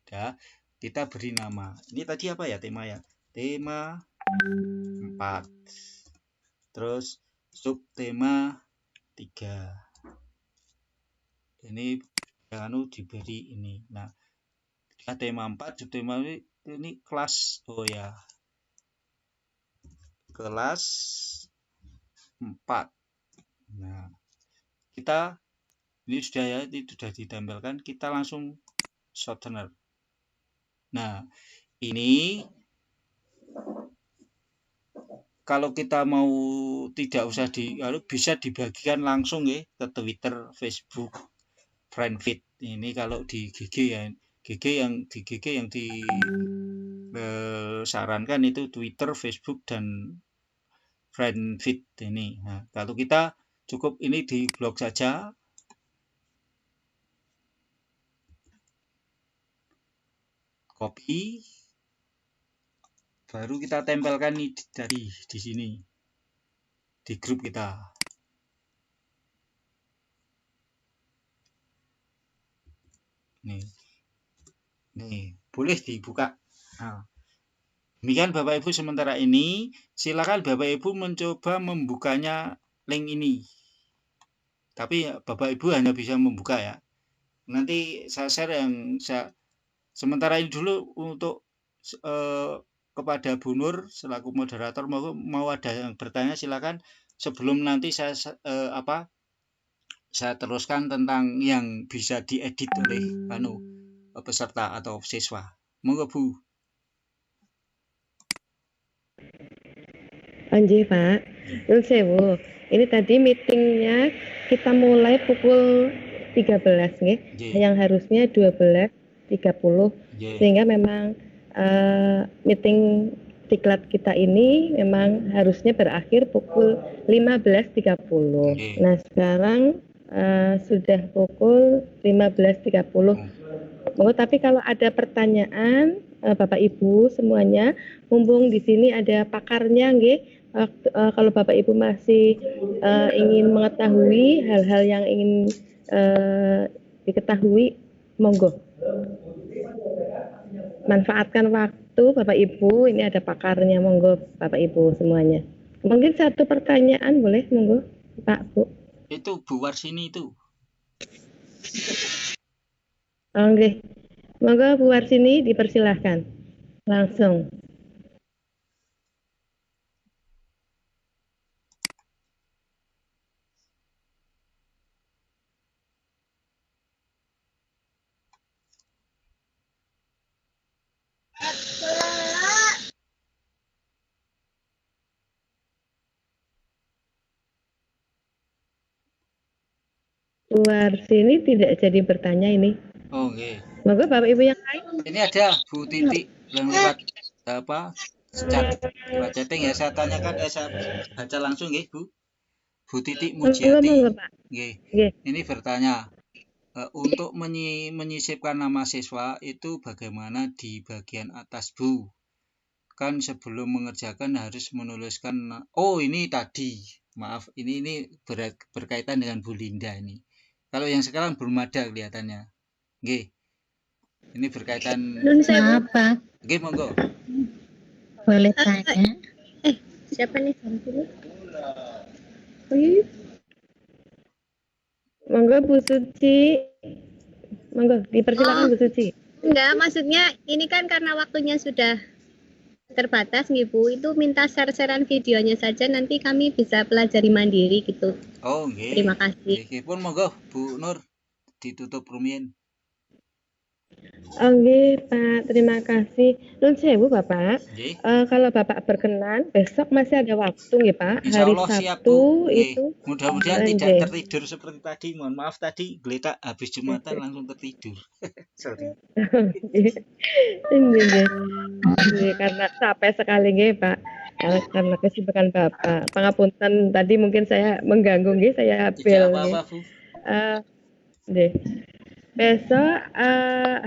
Ya, kita beri nama. Ini tadi apa ya tema ya? Tema 4. Terus subtema 3. Ini diberi ini. Nah, tema 4, subtema ini kelas. Oh ya. Kelas 4. Nah, kita ini sudah ya, ini sudah ditempelkan, kita langsung shortener. Nah, ini kalau kita mau tidak usah bisa dibagikan langsung ya ke Twitter, Facebook, Friendfeed. Ini kalau di GG ya, GG yang disarankan itu Twitter, Facebook dan Friendfeed ini. Nah, kalau kita cukup ini di blog saja. Copy, baru kita tempelkan nih dari di sini di grup kita. Nih boleh dibuka. Nah, demikian Bapak Ibu sementara ini. Silakan Bapak Ibu mencoba membukanya link ini. Tapi Bapak Ibu hanya bisa membuka ya. Nanti saya share yang sementara ini dulu untuk kepada Bu Nur selaku moderator, mau ada yang bertanya silakan sebelum nanti saya teruskan tentang yang bisa diedit oleh peserta atau siswa. Monggo Bu. Anjir Pak, Nun sewu. Ini tadi meetingnya kita mulai pukul 13 nih, yang harusnya 12.30, sehingga memang meeting diklat kita ini memang harusnya berakhir pukul 15.30. Nah sekarang sudah pukul 15.30. Tapi kalau ada pertanyaan Bapak Ibu semuanya, mumpung di sini ada pakarnya nggih. Kalau Bapak Ibu masih ingin mengetahui hal-hal yang ingin diketahui, monggo. Manfaatkan waktu Bapak Ibu, ini ada pakarnya, monggo Bapak Ibu semuanya. Mungkin satu pertanyaan boleh, monggo Pak Bu. Itu Bu Warsini itu. Oke, monggo Bu Warsini dipersilahkan langsung. Luar sini tidak jadi bertanya ini. Oh, oke. Monggo Bapak Ibu yang lain. Ini ada Bu Titi yang lewat chatting ya. Saya tanyakan, saya baca langsung nggih, Bu. Bu Titi Mujiati. Nggih. Ini bertanya, untuk menyisipkan nama siswa itu bagaimana di bagian atas, Bu? Kan sebelum mengerjakan harus menuliskan. Oh, ini tadi. Maaf, ini berkaitan dengan Bu Linda ini. Kalau yang sekarang belum ada kelihatannya. Nggih. Ini berkaitan apa? Nggih, monggo. Boleh tanya? Siapa nih ini? Monggo Bu Suci. Monggo dipersilakan Bu Suci. Enggak, maksudnya ini kan karena waktunya sudah terbatas nih Bu, itu minta share-sharean videonya saja, nanti kami bisa pelajari mandiri gitu. Oh, nggih. Terima kasih. Nggih, pun monggo Bu Nur ditutup rumiyin. Oke Pak, terima kasih. Nun sewu Bapak. Kalau Bapak berkenan, besok masih ada waktu nggih Pak. Insya Hari Allah Sabtu siap, Bu. itu. Mudah-mudahan tidak tertidur seperti tadi. Mohon maaf tadi geletak habis Jumatan langsung tertidur. Sorry. Ini karena capek sekali nggih Pak. Karena kesibukan Bapak. Pangapunten tadi mungkin saya mengganggu nggih, saya Tidak bel apa-apa, Bu. Besok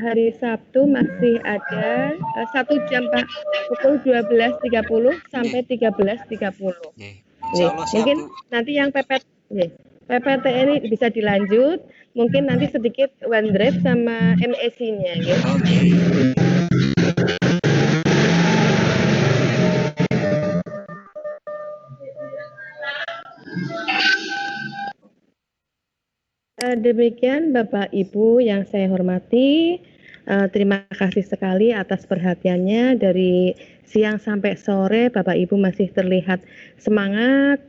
hari Sabtu masih ada 1 jam Pak, pukul 12.30 sampai 13.30. Mungkin nanti yang PPT ini bisa dilanjut, mungkin nanti sedikit OneDrive sama MEC-nya ya. Demikian Bapak Ibu yang saya hormati, terima kasih sekali atas perhatiannya. Dari siang sampai sore Bapak Ibu masih terlihat semangat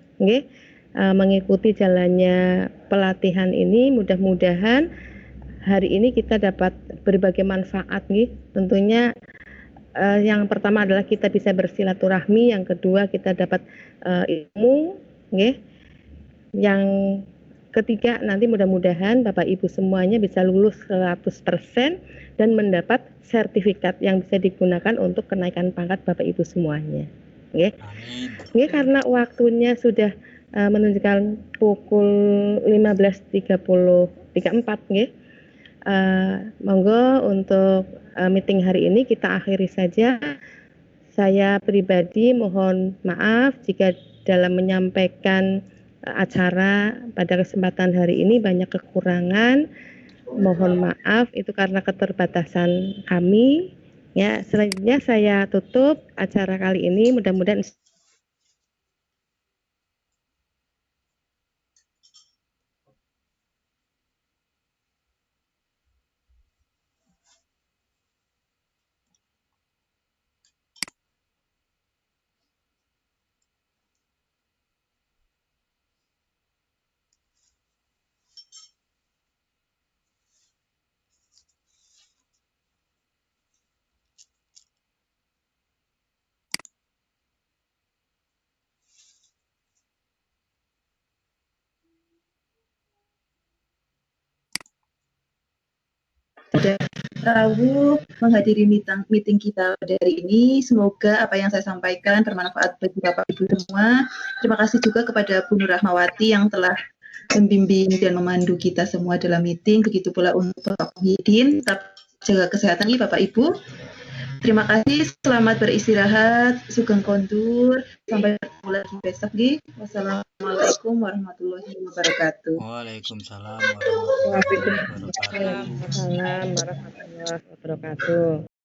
mengikuti jalannya pelatihan ini. Mudah-mudahan hari ini kita dapat berbagai manfaat nih. Tentunya yang pertama adalah kita bisa bersilaturahmi, yang kedua kita dapat ilmu, yang ketiga, nanti mudah-mudahan Bapak Ibu semuanya bisa lulus 100% dan mendapat sertifikat yang bisa digunakan untuk kenaikan pangkat Bapak Ibu semuanya. Karena waktunya sudah menunjukkan pukul 15.34, monggo untuk meeting hari ini kita akhiri saja. Saya pribadi mohon maaf jika dalam menyampaikan acara pada kesempatan hari ini banyak kekurangan, mohon maaf itu karena keterbatasan kami ya. Selanjutnya saya tutup acara kali ini, mudah-mudahan tahu menghadiri meeting kita dari ini. Semoga apa yang saya sampaikan bermanfaat bagi Bapak Ibu semua. Terima kasih juga kepada Bu Nur Rahmawati yang telah membimbing dan memandu kita semua dalam meeting. Begitu pula untuk Pak Muhyiddin. Tetap jaga kesehatan nih Bapak Ibu. Terima kasih, selamat beristirahat, sugeng kondur, sampai ketemu lagi besok Gi. Wassalamualaikum warahmatullahi wabarakatuh. Waalaikumsalam warahmatullahi wabarakatuh. Waalaikumsalam warahmatullahi wabarakatuh.